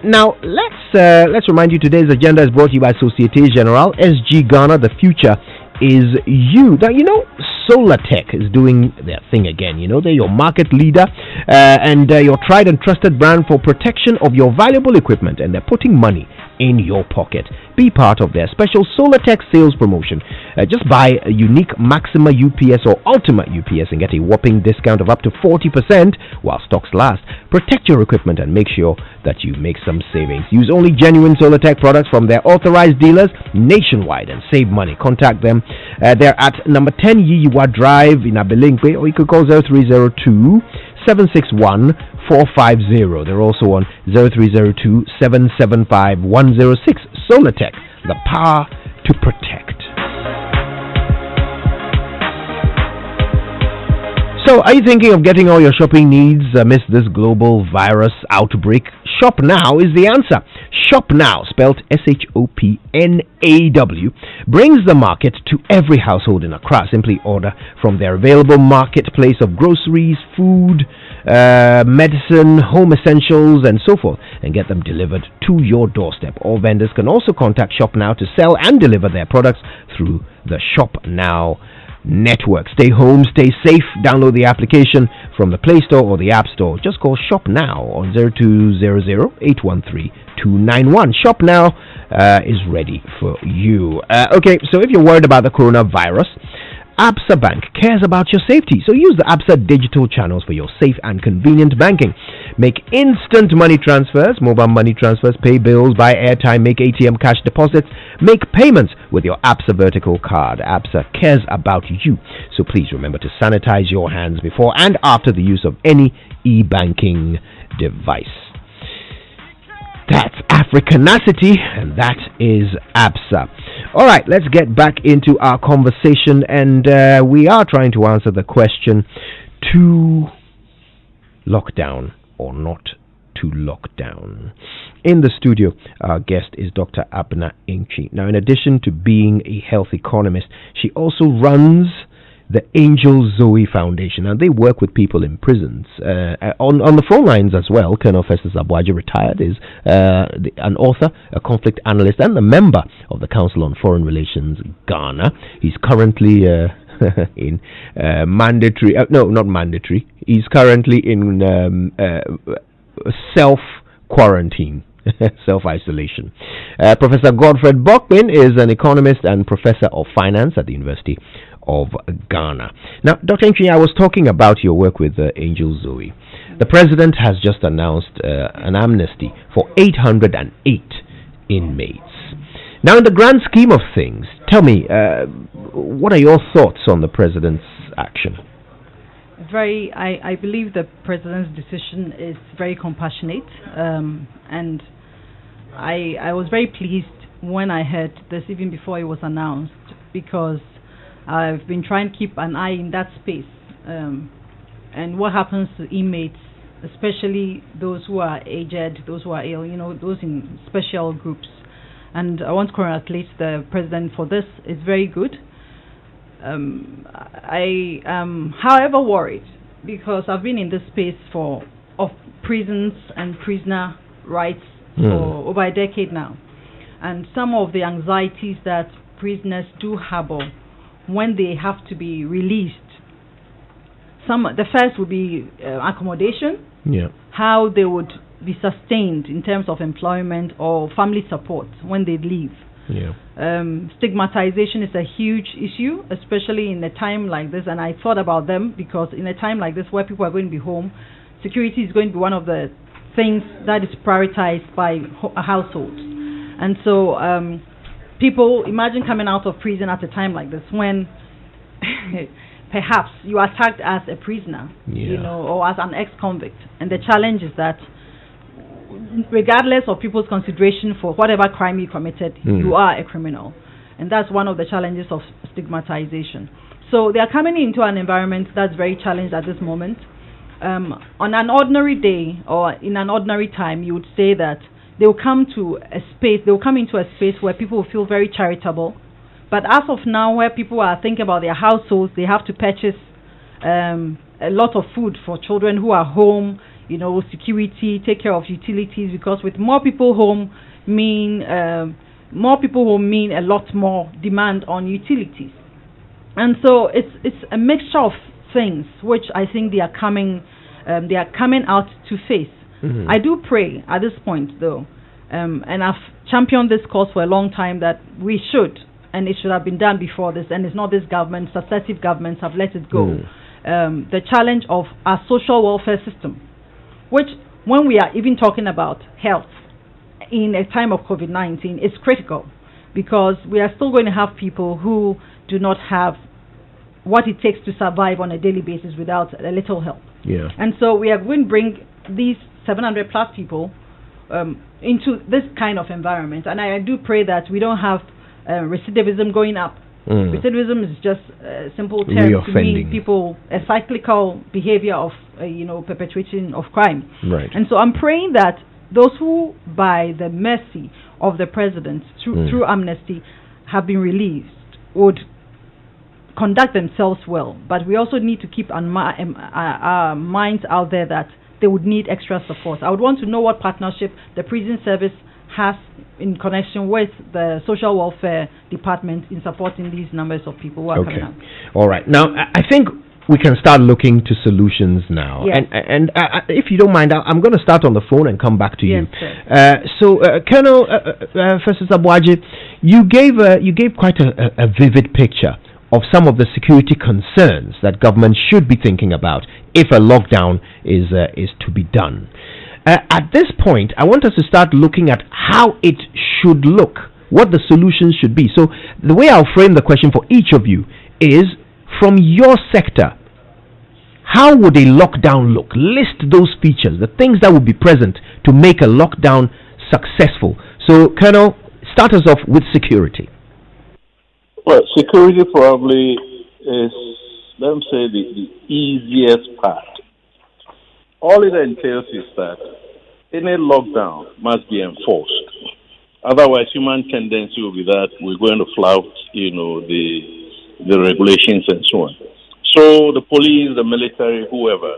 Now let's remind you today's agenda is brought to you by Societe Generale SG Ghana. The future is you. Now you know Solar Tech is doing their thing again. You know they're your market leader and your tried and trusted brand for protection of your valuable equipment, and they're putting money in your pocket. Be part of their special Solar Tech sales promotion. Just buy a unique Maxima UPS or Ultima UPS and get a whopping discount of up to 40% while stocks last. Protect your equipment and make sure that you make some savings. Use only genuine Solar Tech products from their authorized dealers nationwide and save money. Contact them. They're at number 10 Yiyiwa Drive in Abilinkwe, or you could call 0302 761 450. They're also on 0302 775 106. Solar Tech, the power to protect. So, are you thinking of getting all your shopping needs amidst this global virus outbreak? Shop Now is the answer. Shop Now, spelled SHOPNAW, brings the market to every household in Accra. Simply order from their available marketplace of groceries, food, medicine, home essentials, and so forth, and get them delivered to your doorstep. All vendors can also contact Shop Now to sell and deliver their products through the Shop Now network. Stay home, stay safe. Download the application from the Play Store or the App Store. Just call Shop Now on 0200-813-291. Shop Now is ready for you. Okay, so if you're worried about the coronavirus, Absa Bank cares about your safety. So use the Absa digital channels for your safe and convenient banking. Make instant money transfers, mobile money transfers, pay bills, buy airtime, make ATM cash deposits, make payments with your Absa vertical card. Absa cares about you. So please remember to sanitize your hands before and after the use of any e-banking device. That's Africanacity, and that is ABSA. All right, let's get back into our conversation, and we are trying to answer the question, to lockdown or not to lockdown. In the studio, our guest is Dr. Abna Inchi. Now, in addition to being a health economist, she also runs the Angel Zoe Foundation, and they work with people in prisons. On the phone lines as well, Colonel Festus Abuaji, retired, is an author, a conflict analyst, and a member of the Council on Foreign Relations, Ghana. He's currently in mandatory, no, not mandatory. He's currently in self-quarantine. Self-isolation. Professor Godfred Bokpin is an economist and professor of finance at the University of Ghana. Now, Dr. Nchi, I was talking about your work with Angel Zoe. The president has just announced an amnesty for 808 inmates. Now, in the grand scheme of things, tell me, what are your thoughts on the president's action? I believe the president's decision is very compassionate, and I was very pleased when I heard this even before it was announced, because I've been trying to keep an eye in that space, and what happens to inmates, especially those who are aged, those who are ill, those in special groups. And I want to congratulate the president for this. It's very good. I am, however, worried, because I've been in this space of prisons and prisoner rights for over a decade now, and some of the anxieties that prisoners do harbor when they have to be released. The first would be accommodation, how they would be sustained in terms of employment or family support when they leave. Stigmatization is a huge issue, especially in a time like this, and I thought about them because in a time like this where people are going to be home, security is going to be one of the things that is prioritized by households. And so people, imagine coming out of prison at a time like this when perhaps you are tagged as a prisoner, or as an ex-convict, and the challenge is that regardless of people's consideration for whatever crime you committed, you are a criminal. And that's one of the challenges of stigmatization. So they are coming into an environment that's very challenged at this moment. On an ordinary day or in an ordinary time, you would say that they will come into a space where people will feel very charitable. But as of now, where people are thinking about their households, they have to purchase a lot of food for children who are home, security, take care of utilities, because with more people home mean a lot more demand on utilities. And so it's a mixture of things which I think they are coming out to face. I do pray at this point though, and I've championed this cause for a long time, that we should, and it should have been done before this, and it's not this government, successive governments have let it go. The challenge of our social welfare system, which when we are even talking about health in a time of COVID-19 is critical, because we are still going to have people who do not have what it takes to survive on a daily basis without a little help. And so we are going to bring these 700 plus people into this kind of environment, and I do pray that we don't have recidivism going up. Recidivism is just a simple term to mean people, a cyclical behavior of perpetuation of crime. And so I'm praying that those who, by the mercy of the president through amnesty, have been released would conduct themselves well. But we also need to keep our minds out there that they would need extra support. I would want to know what partnership the prison service has in connection with the social welfare department in supporting these numbers of people who are coming out. All right. Now, I think we can start looking to solutions now. And if you don't mind, I'm going to start on the phone and come back to you. So, Colonel Festus Abuaji, you gave quite a vivid picture of some of the security concerns that government should be thinking about if a lockdown is to be done. At this point, I want us to start looking at how it should look, what the solutions should be. So the way I'll frame the question for each of you is, from your sector, how would a lockdown look? List those features, the things that would be present to make a lockdown successful. So, Colonel, start us off with security. Well, security probably is, let me say, the easiest part. All it entails is that any lockdown must be enforced. Otherwise, human tendency will be that we're going to flout, the regulations and so on. So the police, the military, whoever,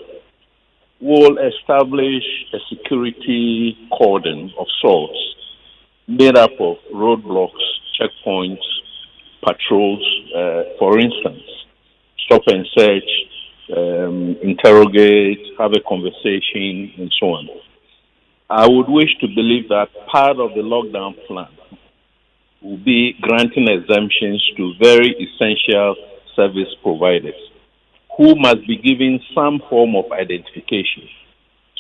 will establish a security cordon of sorts made up of roadblocks, checkpoints, patrols, for instance, stop and search, interrogate, have a conversation, and so on. I would wish to believe that part of the lockdown plan will be granting exemptions to very essential service providers who must be given some form of identification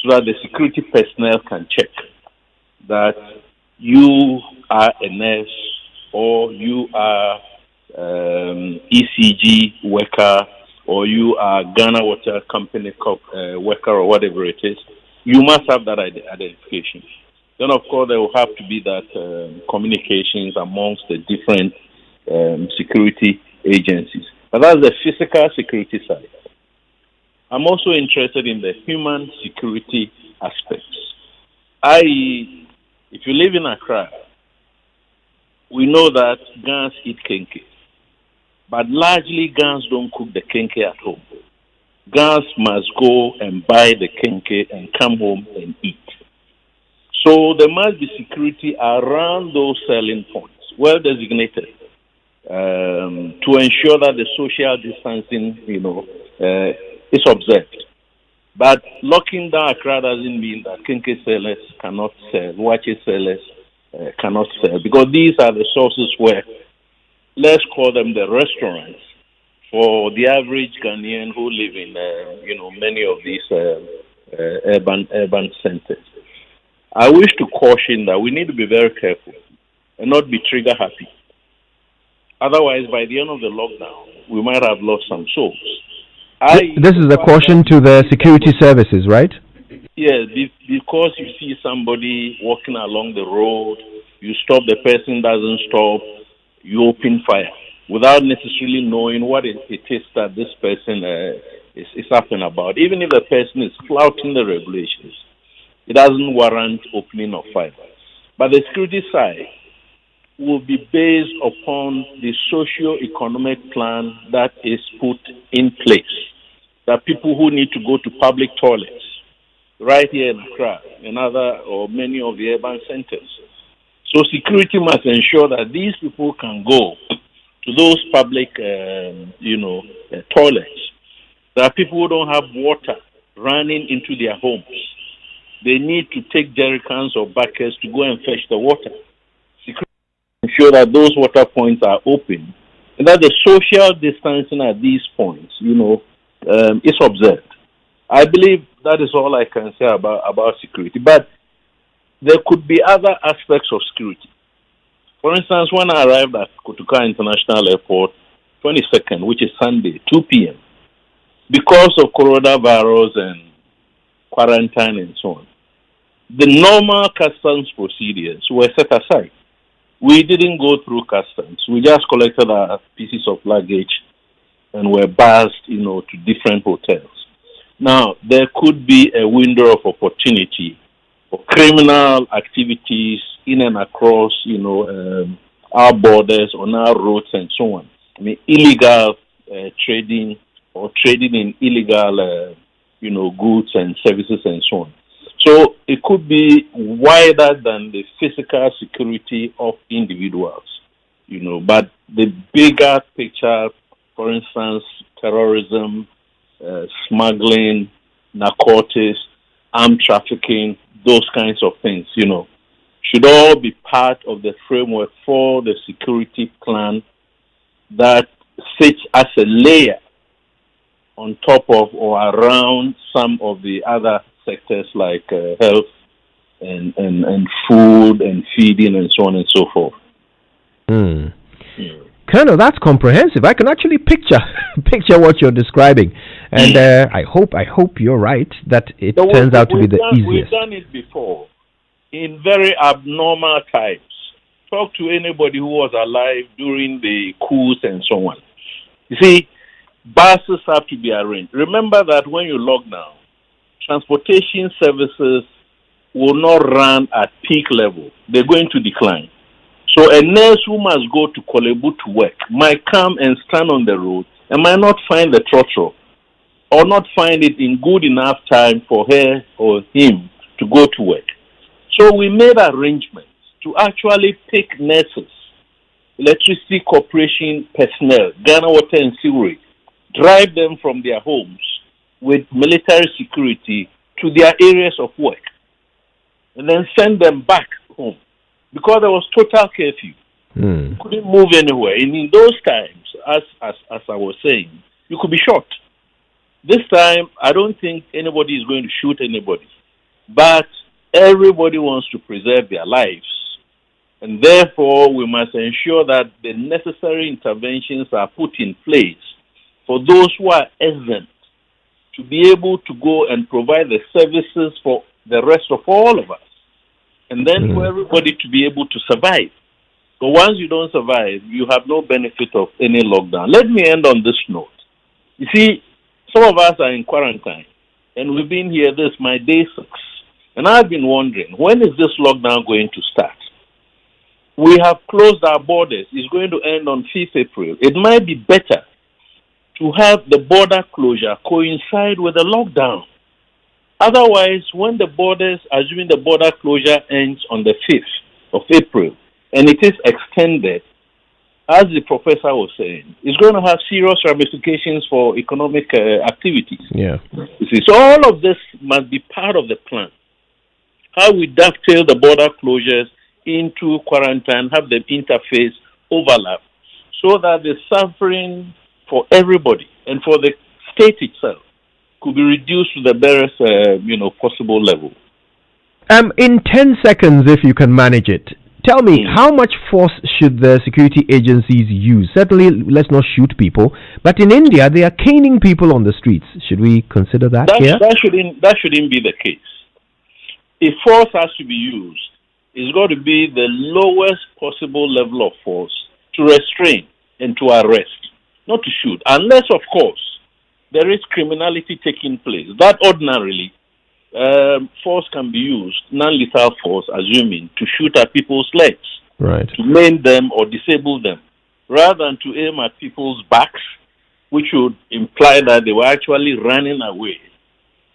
so that the security personnel can check that you are a nurse or you are ECG worker or you are Ghana Water Company worker or whatever it is. You must have that identification. Then, of course, there will have to be that communications amongst the different security agencies. But that's the physical security side. I'm also interested in the human security aspects. I.e., if you live in Accra, we know that Ghanaians eat kenke. But largely, Ghanaians don't cook the kenke at home. Ghanaians must go and buy the kenke and come home and eat. So there must be security around those selling points, well designated, to ensure that the social distancing, is observed. But locking down Accra doesn't mean that kenke sellers cannot sell, watches sellers cannot sell, because these are the sources where, let's call them the restaurants, for the average Ghanaian who live in, many of these urban centers. I wish to caution that we need to be very careful and not be trigger happy. Otherwise, by the end of the lockdown, we might have lost some souls. This is a caution to the security services, right? Yes, because you see somebody walking along the road, you stop, the person doesn't stop, you open fire without necessarily knowing what it is that this person is happy about. Even if the person is flouting the regulations, it doesn't warrant opening of fire. But the security side will be based upon the socio-economic plan that is put in place. That people who need to go to public toilets, right here in Accra and other or many of the urban centers. So security must ensure that these people can go to those public, toilets. There are people who don't have water running into their homes. They need to take jerry cans or buckets to go and fetch the water. Security ensure that those water points are open and that the social distancing at these points, is observed. I believe that is all I can say about security. But there could be other aspects of security. For instance, when I arrived at Kotoka International Airport, 22nd, which is Sunday, 2 p.m., because of coronavirus and quarantine and so on, the normal customs procedures were set aside. We didn't go through customs. We just collected our pieces of luggage and were bussed, to different hotels. Now, there could be a window of opportunity for criminal activities in and across, our borders, on our roads, and so on. I mean, illegal trading or trading in illegal, goods and services and so on. So it could be wider than the physical security of individuals, but the bigger picture, for instance, terrorism, smuggling, narcotics, armed trafficking, those kinds of things, should all be part of the framework for the security plan that sits as a layer on top of or around some of the other sectors like health and food and feeding and so on and so forth. Colonel, that's comprehensive. I can actually picture what you're describing, and I hope you're right that it turns out to be the easiest. We've done it before in very abnormal times. Talk to anybody who was alive during the coups and so on. You see, buses have to be arranged. Remember that when you lock down, transportation services will not run at peak level. They're going to decline. So a nurse who must go to Kolebu to work might come and stand on the road and might not find the trotro or not find it in good enough time for her or him to go to work. So we made arrangements to actually pick nurses, electricity corporation personnel, Ghana Water and Sewerage, drive them from their homes with military security to their areas of work, and then send them back home because there was total curfew. Couldn't move anywhere. And in those times, as I was saying, you could be shot. This time, I don't think anybody is going to shoot anybody, but everybody wants to preserve their lives. And therefore, we must ensure that the necessary interventions are put in place for those who are exempt to be able to go and provide the services for the rest of all of us. And then for everybody to be able to survive. But once you don't survive, you have no benefit of any lockdown. Let me end on this note. You see, some of us are in quarantine, and we've been here, this is my day 6. And I've been wondering, when is this lockdown going to start? We have closed our borders. It's going to end on 5th April. It might be better to have the border closure coincide with the lockdown. Otherwise, when the borders, assuming the border closure ends on the 5th of April, and it is extended, as the professor was saying, it's going to have serious ramifications for economic activities. Yeah. You see, so all of this must be part of the plan. How we dovetail the border closures into quarantine, have the interface overlap, so that the suffering for everybody and for the state itself could be reduced to the barest, possible level. In 10 seconds, if you can manage it, tell me, how much force should the security agencies use? Certainly, let's not shoot people, but in India, they are caning people on the streets. Should we consider that here? That shouldn't be the case. If force has to be used, it's got to be the lowest possible level of force to restrain and to arrest, not to shoot, unless, of course, there is criminality taking place. That ordinarily, force can be used, non-lethal force, assuming, to shoot at people's legs, right, to maim them or disable them, rather than to aim at people's backs, which would imply that they were actually running away,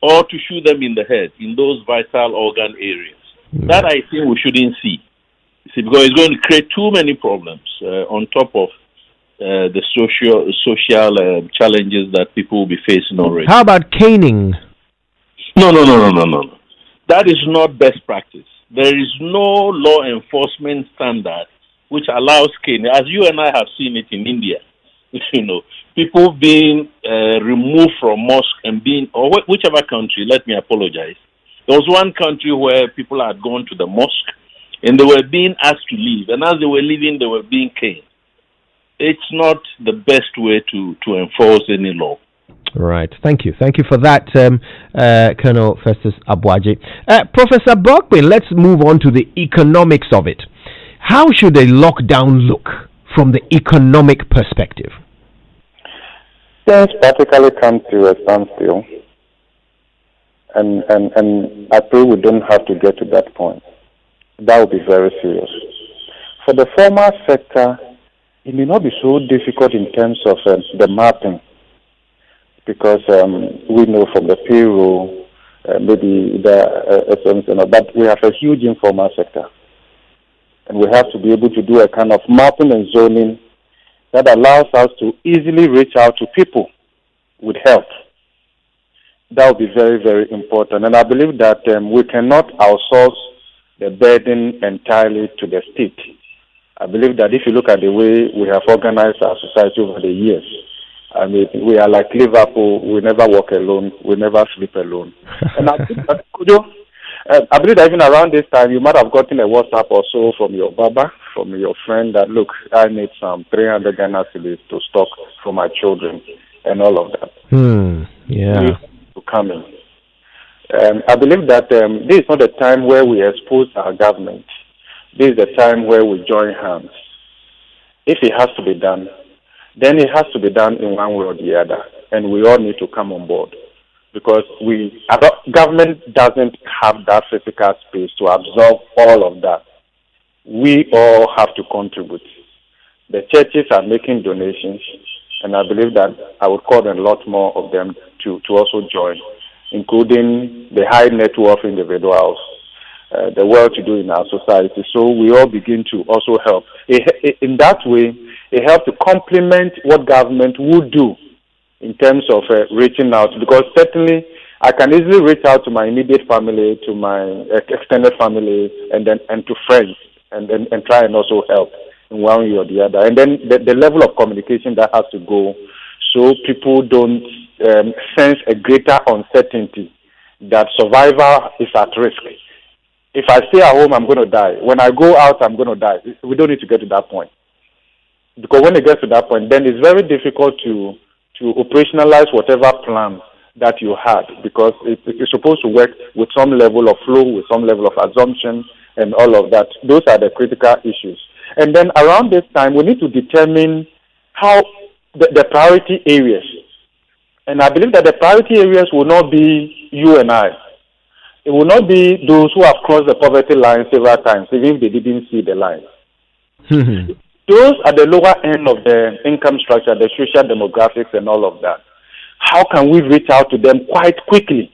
or to shoot them in the head, in those vital organ areas. That I think we shouldn't see. Because it's going to create too many problems on top of the social challenges that people will be facing already. How about caning? No. That is not best practice. There is no law enforcement standard which allows caning. As you and I have seen it in India, people being removed from mosque and being, or whichever country, let me apologize. There was one country where people had gone to the mosque and they were being asked to leave. And as they were leaving, they were being caned. It's not the best way to enforce any law. Right. Thank you. Thank you for that, Colonel Festus Abuaji. Professor Brockway, let's move on to the economics of it. How should a lockdown look from the economic perspective? Things practically come to a standstill. And I pray we don't have to get to that point. That would be very serious. For the formal sector, it may not be so difficult in terms of the mapping, because we know from the payroll, maybe but we have a huge informal sector. And we have to be able to do a kind of mapping and zoning that allows us to easily reach out to people with help. That would be very, very important. And I believe that we cannot outsource the burden entirely to the state. I believe that if you look at the way we have organized our society over the years, I mean, we are like Liverpool. We never walk alone. We never sleep alone. And I believe that even around this time, you might have gotten a WhatsApp or so from your baba, from your friend that, look, I need some 300 Ghana cedis to stock for my children and all of that. Yeah. To come in. I believe that this is not the time where we expose our government. This is the time where we join hands. If it has to be done, then it has to be done in one way or the other, and we all need to come on board, because government doesn't have that physical space to absorb all of that. We all have to contribute. The churches are making donations. And I believe that I would call on a lot more of them to also join, including the high net worth individuals, the well-to-do in our society. So we all begin to also help. In that way, it helps to complement what government would do in terms of reaching out, because certainly I can easily reach out to my immediate family, to my extended family, and to friends, and try and also help in one way or the other. And then the level of communication that has to go, so people don't sense a greater uncertainty that survival is at risk. If I stay at home, I'm going to die. When I go out, I'm going to die. We don't need to get to that point. Because when it gets to that point, then it's very difficult to operationalize whatever plan that you had, because it's supposed to work with some level of flow, with some level of assumption, and all of that. Those are the critical issues. And then around this time, we need to determine how the priority areas. And I believe that the priority areas will not be you and I. It will not be those who have crossed the poverty line several times, even if they didn't see the line. Those are the lower end of the income structure, the social demographics and all of that. How can we reach out to them quite quickly?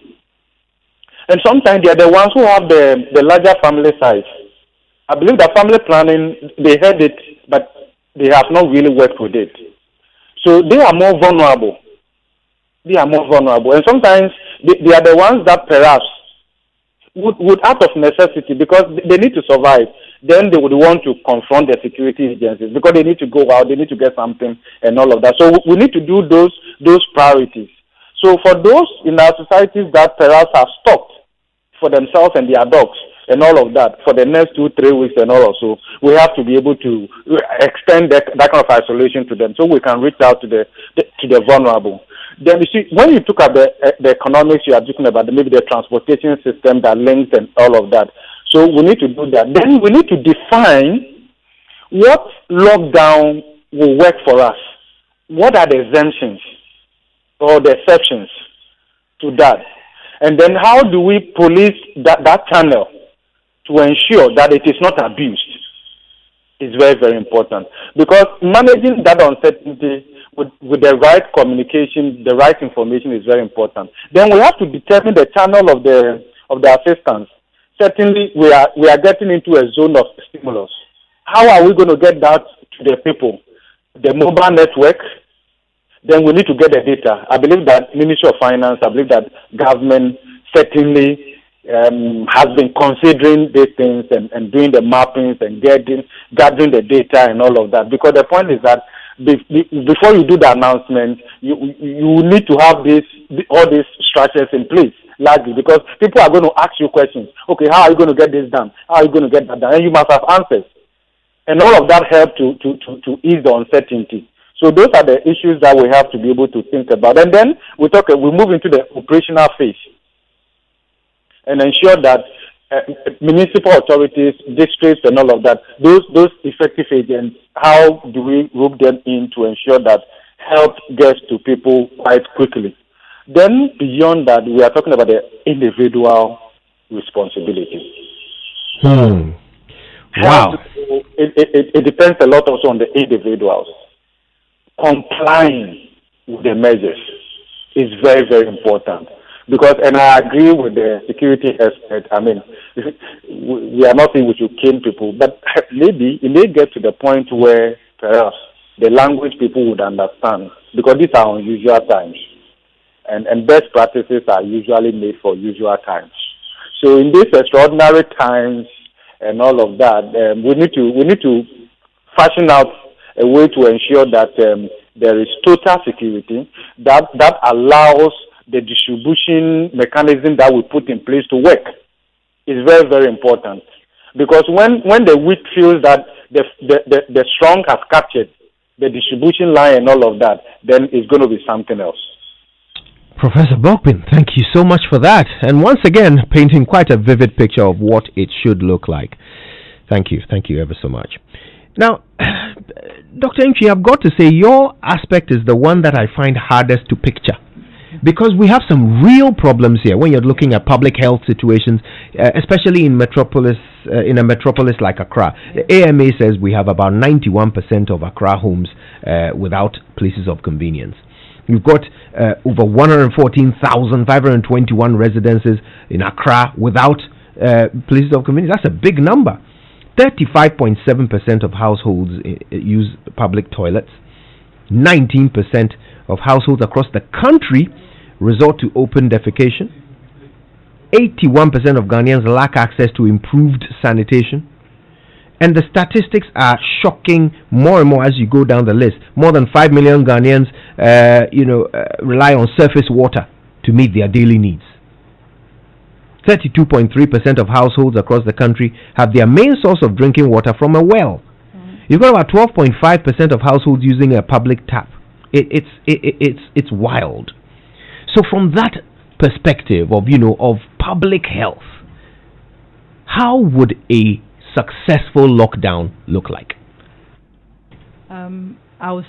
And sometimes they are the ones who have the larger family size. I believe that family planning, they heard it, but they have not really worked with it. So they are more vulnerable. And sometimes they are the ones that perhaps would out of necessity, because they need to survive, then they would want to confront the security agencies because they need to go out, they need to get something and all of that. So we need to do those priorities. So for those in our societies that perhaps have stopped for themselves and their dogs and all of that for the next 2-3 weeks and all of so, we have to be able to extend that kind of isolation to them so we can reach out to the vulnerable. Then you see, when you took up the economics, you are talking about maybe the transportation system that links and all of that. So we need to do that. Then we need to define what lockdown will work for us. What are the exemptions or the exceptions to that? And then how do we police that channel to ensure that it is not abused? Is very, very important. Because managing that uncertainty with the right communication, the right information is very important. Then we have to determine the channel of the assistance. Certainly, we are getting into a zone of stimulus. How are we going to get that to the people? The mobile network. Then we need to get the data. I believe that Ministry of Finance, I believe that government certainly has been considering these things and doing the mappings and gathering the data and all of that. Because the point is that before you do the announcement, you need to have all these structures in place, largely, because people are going to ask you questions. Okay, how are you going to get this done? How are you going to get that done? And you must have answers. And all of that helps to ease the uncertainty. So those are the issues that we have to be able to think about. And then we move into the operational phase and ensure that municipal authorities, districts, and all of that, those effective agents, how do we rope them in to ensure that help gets to people quite quickly? Then beyond that, we are talking about the individual responsibility. Wow. It depends a lot also on the individuals. Complying with the measures is very, very important. Because, and I agree with the security expert, I mean, we are not saying we should cane people, but maybe it may get to the point where perhaps the language people would understand, because these are unusual times. And best practices are usually made for usual times. So in these extraordinary times and all of that, we need to fashion out a way to ensure that there is total security that allows the distribution mechanism that we put in place to work. Is very, very important. Because when the weak feels that the strong has captured the distribution line and all of that, then it's going to be something else. Professor Bokpin, thank you so much for that. And once again, painting quite a vivid picture of what it should look like. Thank you ever so much. Now, Dr. Nchi, I've got to say, your aspect is the one that I find hardest to picture. because we have some real problems here when you're looking at public health situations, especially in a metropolis like Accra. The AMA says we have about 91% of Accra homes without places of convenience. You've got over 114,521 residences in Accra without places of convenience. That's a big number. 35.7% of households use public toilets. 19% of households across the country resort to open defecation. 81% of Ghanaians lack access to improved sanitation. And the statistics are shocking more and more as you go down the list. More than 5 million Ghanaians, rely on surface water to meet their daily needs. 32.3% of households across the country have their main source of drinking water from a well. You've got about 12.5% of households using a public tap. It's wild. So from that perspective of public health, how would a successful lockdown look like? I'll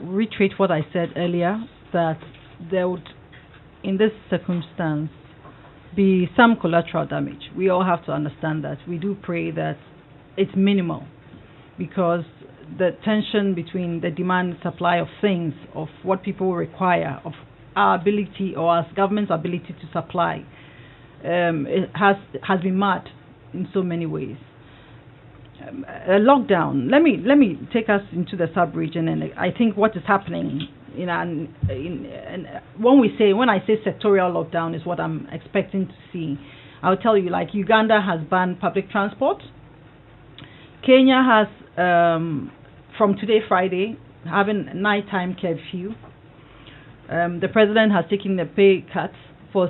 reiterate what I said earlier, that there would, in this circumstance, be some collateral damage. We all have to understand that. We do pray that it's minimal, because the tension between the demand and supply of things, of what people require, of our ability or as government's ability to supply, it has been mad in so many ways. A lockdown. Let me take us into the sub-region, and I think what is happening when I say sectorial lockdown is what I'm expecting to see. I'll tell you, like Uganda has banned public transport. Kenya has, from today, Friday, having nighttime curfew. The president has taken a pay cut for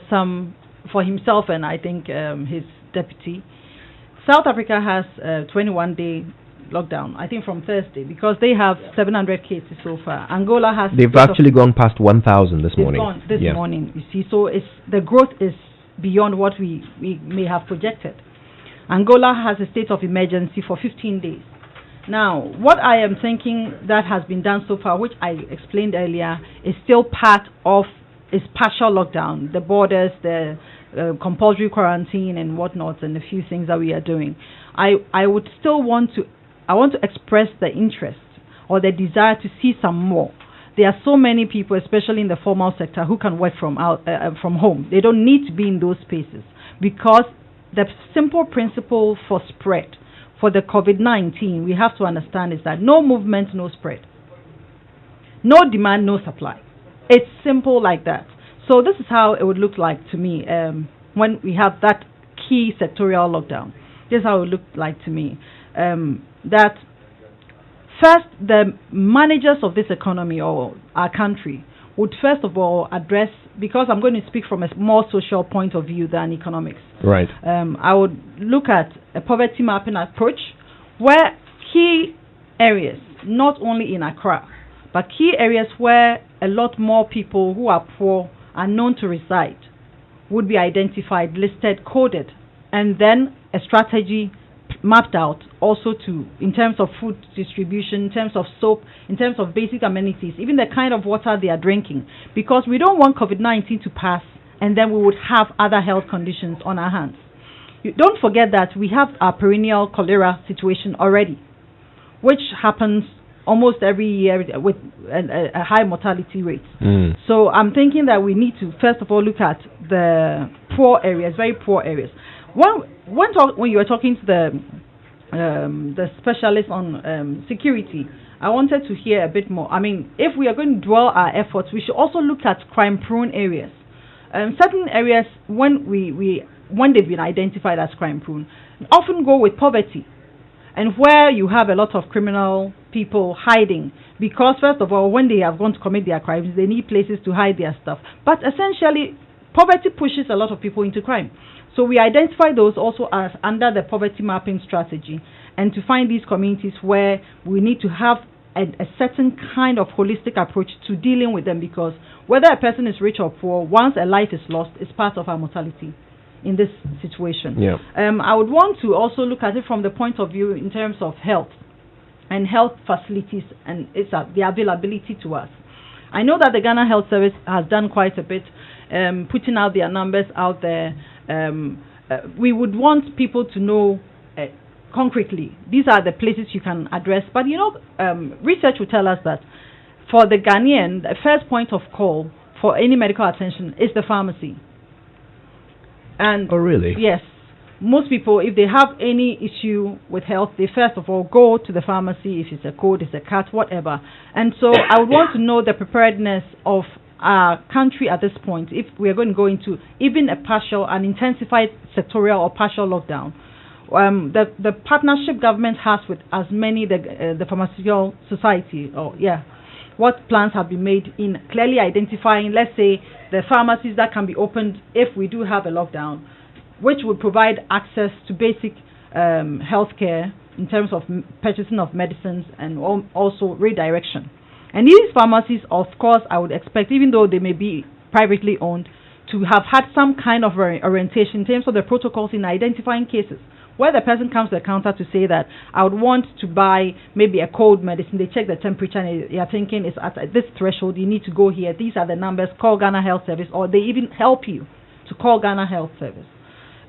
himself and I think his deputy. South Africa has a 21-day lockdown, I think from Thursday, because they have 700 cases so far. Angola has... They've actually gone past 1,000 this morning. Gone this morning, you see. So the growth is beyond what we may have projected. Angola has a state of emergency for 15 days. Now, what I am thinking that has been done so far, which I explained earlier, is still part of its partial lockdown. The borders, the compulsory quarantine and whatnot, and a few things that we are doing. I would still want to express the interest or the desire to see some more. There are so many people, especially in the formal sector, who can work from home. They don't need to be in those spaces, because the simple principle for spread for the COVID-19 we have to understand is that no movement, no spread. No demand, no supply. It's simple like that. So this is how it would look like to me when we have that key sectorial lockdown. This is how it would look like to me. That first, the managers of this economy or our country would first of all address, because I'm going to speak from a more social point of view than economics. Right. I would look at a poverty mapping approach where key areas, not only in Accra, but key areas where a lot more people who are poor are known to reside, would be identified, listed, coded, and then a strategy mapped out also in terms of food distribution, in terms of soap, in terms of basic amenities, even the kind of water they are drinking, because we don't want COVID-19 to pass and then we would have other health conditions on our hands. Don't forget that we have a perennial cholera situation already, which happens almost every year with a high mortality rate. So I'm thinking that we need to first of all look at the poor areas, very poor areas. When you were talking to the specialist on security, I wanted to hear a bit more. I mean, if we are going to dwell our efforts, we should also look at crime-prone areas. Certain areas, when they've been identified as crime-prone, often go with poverty, and where you have a lot of criminal people hiding, because first of all, when they have gone to commit their crimes, they need places to hide their stuff. But essentially, poverty pushes a lot of people into crime. So we identify those also as under the poverty mapping strategy, and to find these communities where we need to have a certain kind of holistic approach to dealing with them, because whether a person is rich or poor, once a life is lost, it's part of our mortality in this situation. Yeah. I would want to also look at it from the point of view in terms of health and health facilities and the availability to us. I know that the Ghana Health Service has done quite a bit, putting out their numbers out there. We would want people to know concretely, these are the places you can address. But research will tell us that for the Ghanaian, the first point of call for any medical attention is the pharmacy. And oh, really? Yes. Most people, if they have any issue with health, they first of all go to the pharmacy, if it's a cold, it's a cat, whatever. And so I would want to know the preparedness of our country at this point, if we are going to go into even a partial and intensified sectorial or partial lockdown. The partnership government has with as many the pharmaceutical society, what plans have been made in clearly identifying, let's say, the pharmacies that can be opened if we do have a lockdown, which would provide access to basic health care in terms of purchasing of medicines and also redirection. And these pharmacies, of course, I would expect, even though they may be privately owned, to have had some kind of orientation in terms of the protocols in identifying cases, where the person comes to the counter to say that I would want to buy maybe a cold medicine. They check the temperature and you're thinking it's at this threshold, you need to go here. These are the numbers, call Ghana Health Service, or they even help you to call Ghana Health Service.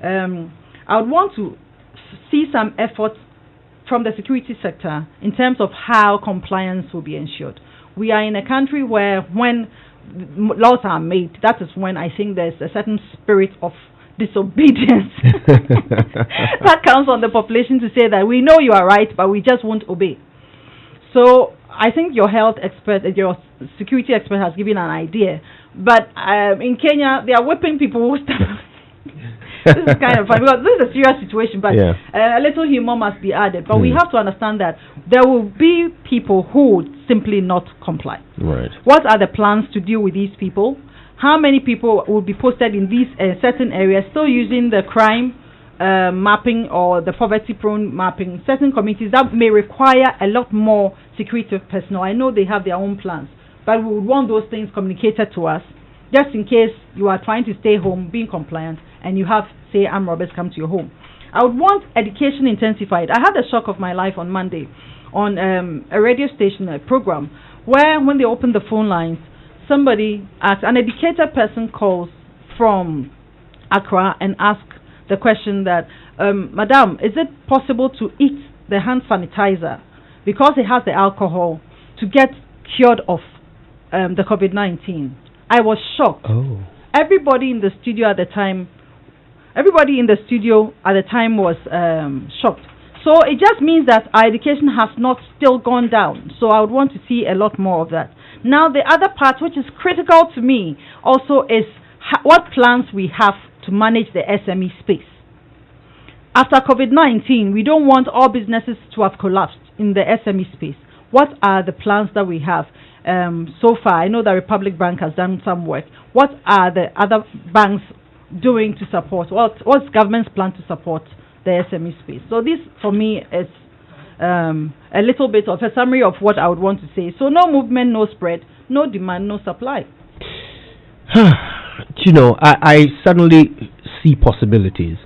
I would want to see some efforts from the security sector in terms of how compliance will be ensured. We are in a country where when laws are made, that is when I think there's a certain spirit of disobedience that comes on the population to say that we know you are right, but we just won't obey. So I think your health expert, your security expert has given an idea. But in Kenya, they are whipping people who This is kind of fun because this is a serious situation, but a little humor must be added. But we have to understand that there will be people who would simply not comply. Right. What are the plans to deal with these people? How many people will be posted in these certain areas, still using the crime mapping or the poverty-prone mapping? Certain communities that may require a lot more security personnel. I know they have their own plans, but we would want those things communicated to us, just in case you are trying to stay home, being compliant, and you have, say, armed robbers come to your home. I would want education intensified. I had the shock of my life on Monday on a radio station, a program, where when they opened the phone lines, somebody, an educated person calls from Accra and asks the question that, Madam, is it possible to eat the hand sanitizer because it has the alcohol to get cured of the COVID-19? I was shocked. Oh. Everybody in the studio at the time was shocked. So it just means that our education has not still gone down. So I would want to see a lot more of that. Now the other part, which is critical to me also, is what plans we have to manage the SME space. After COVID-19, we don't want all businesses to have collapsed in the SME space. What are the plans that we have? So far, I know the Republic Bank has done some work. What are the other banks doing to support? What's government's plan to support the SME space? So this, for me, is a little bit of a summary of what I would want to say. So no movement, no spread, no demand, no supply. I suddenly see possibilities.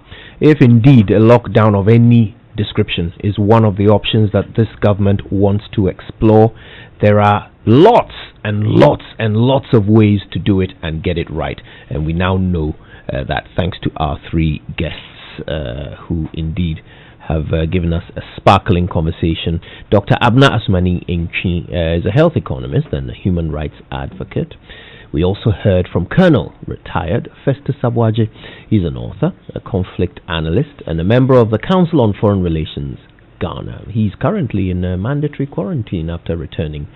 If indeed a lockdown of any description is one of the options that this government wants to explore, there are lots and lots and lots of ways to do it and get it right. And we now know that thanks to our three guests who indeed have given us a sparkling conversation. Dr. Abna Asmani Inchi is a health economist and a human rights advocate. We also heard from Colonel retired Festus Sabwaje. He's an author, a conflict analyst, and a member of the Council on Foreign Relations, Ghana. He's currently in mandatory quarantine after returning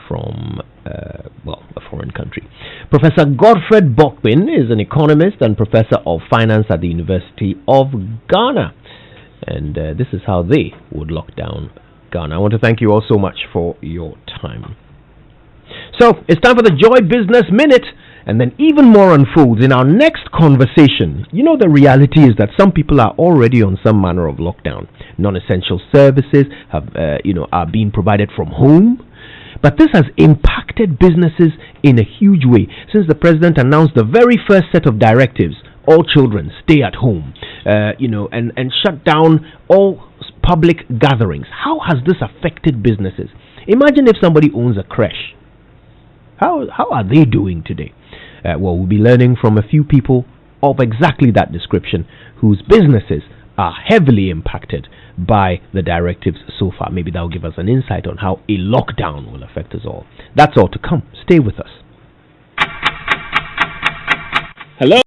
from a foreign country. Professor Godfred Bokwin is an economist and professor of finance at the University of Ghana. And this is how they would lock down Ghana. I want to thank you all so much for your time. So, it's time for the Joy Business Minute, and then even more unfolds in our next conversation. The reality is that some people are already on some manner of lockdown. Non-essential services are being provided from home. But this has impacted businesses in a huge way since the president announced the very first set of directives: all children stay at home, and shut down all public gatherings. How has this affected businesses? Imagine if somebody owns a creche How are they doing today? Well, we'll be learning from a few people of exactly that description whose businesses are heavily impacted by the directives so far. Maybe that will give us an insight on how a lockdown will affect us all. That's all to come. Stay with us. Hello.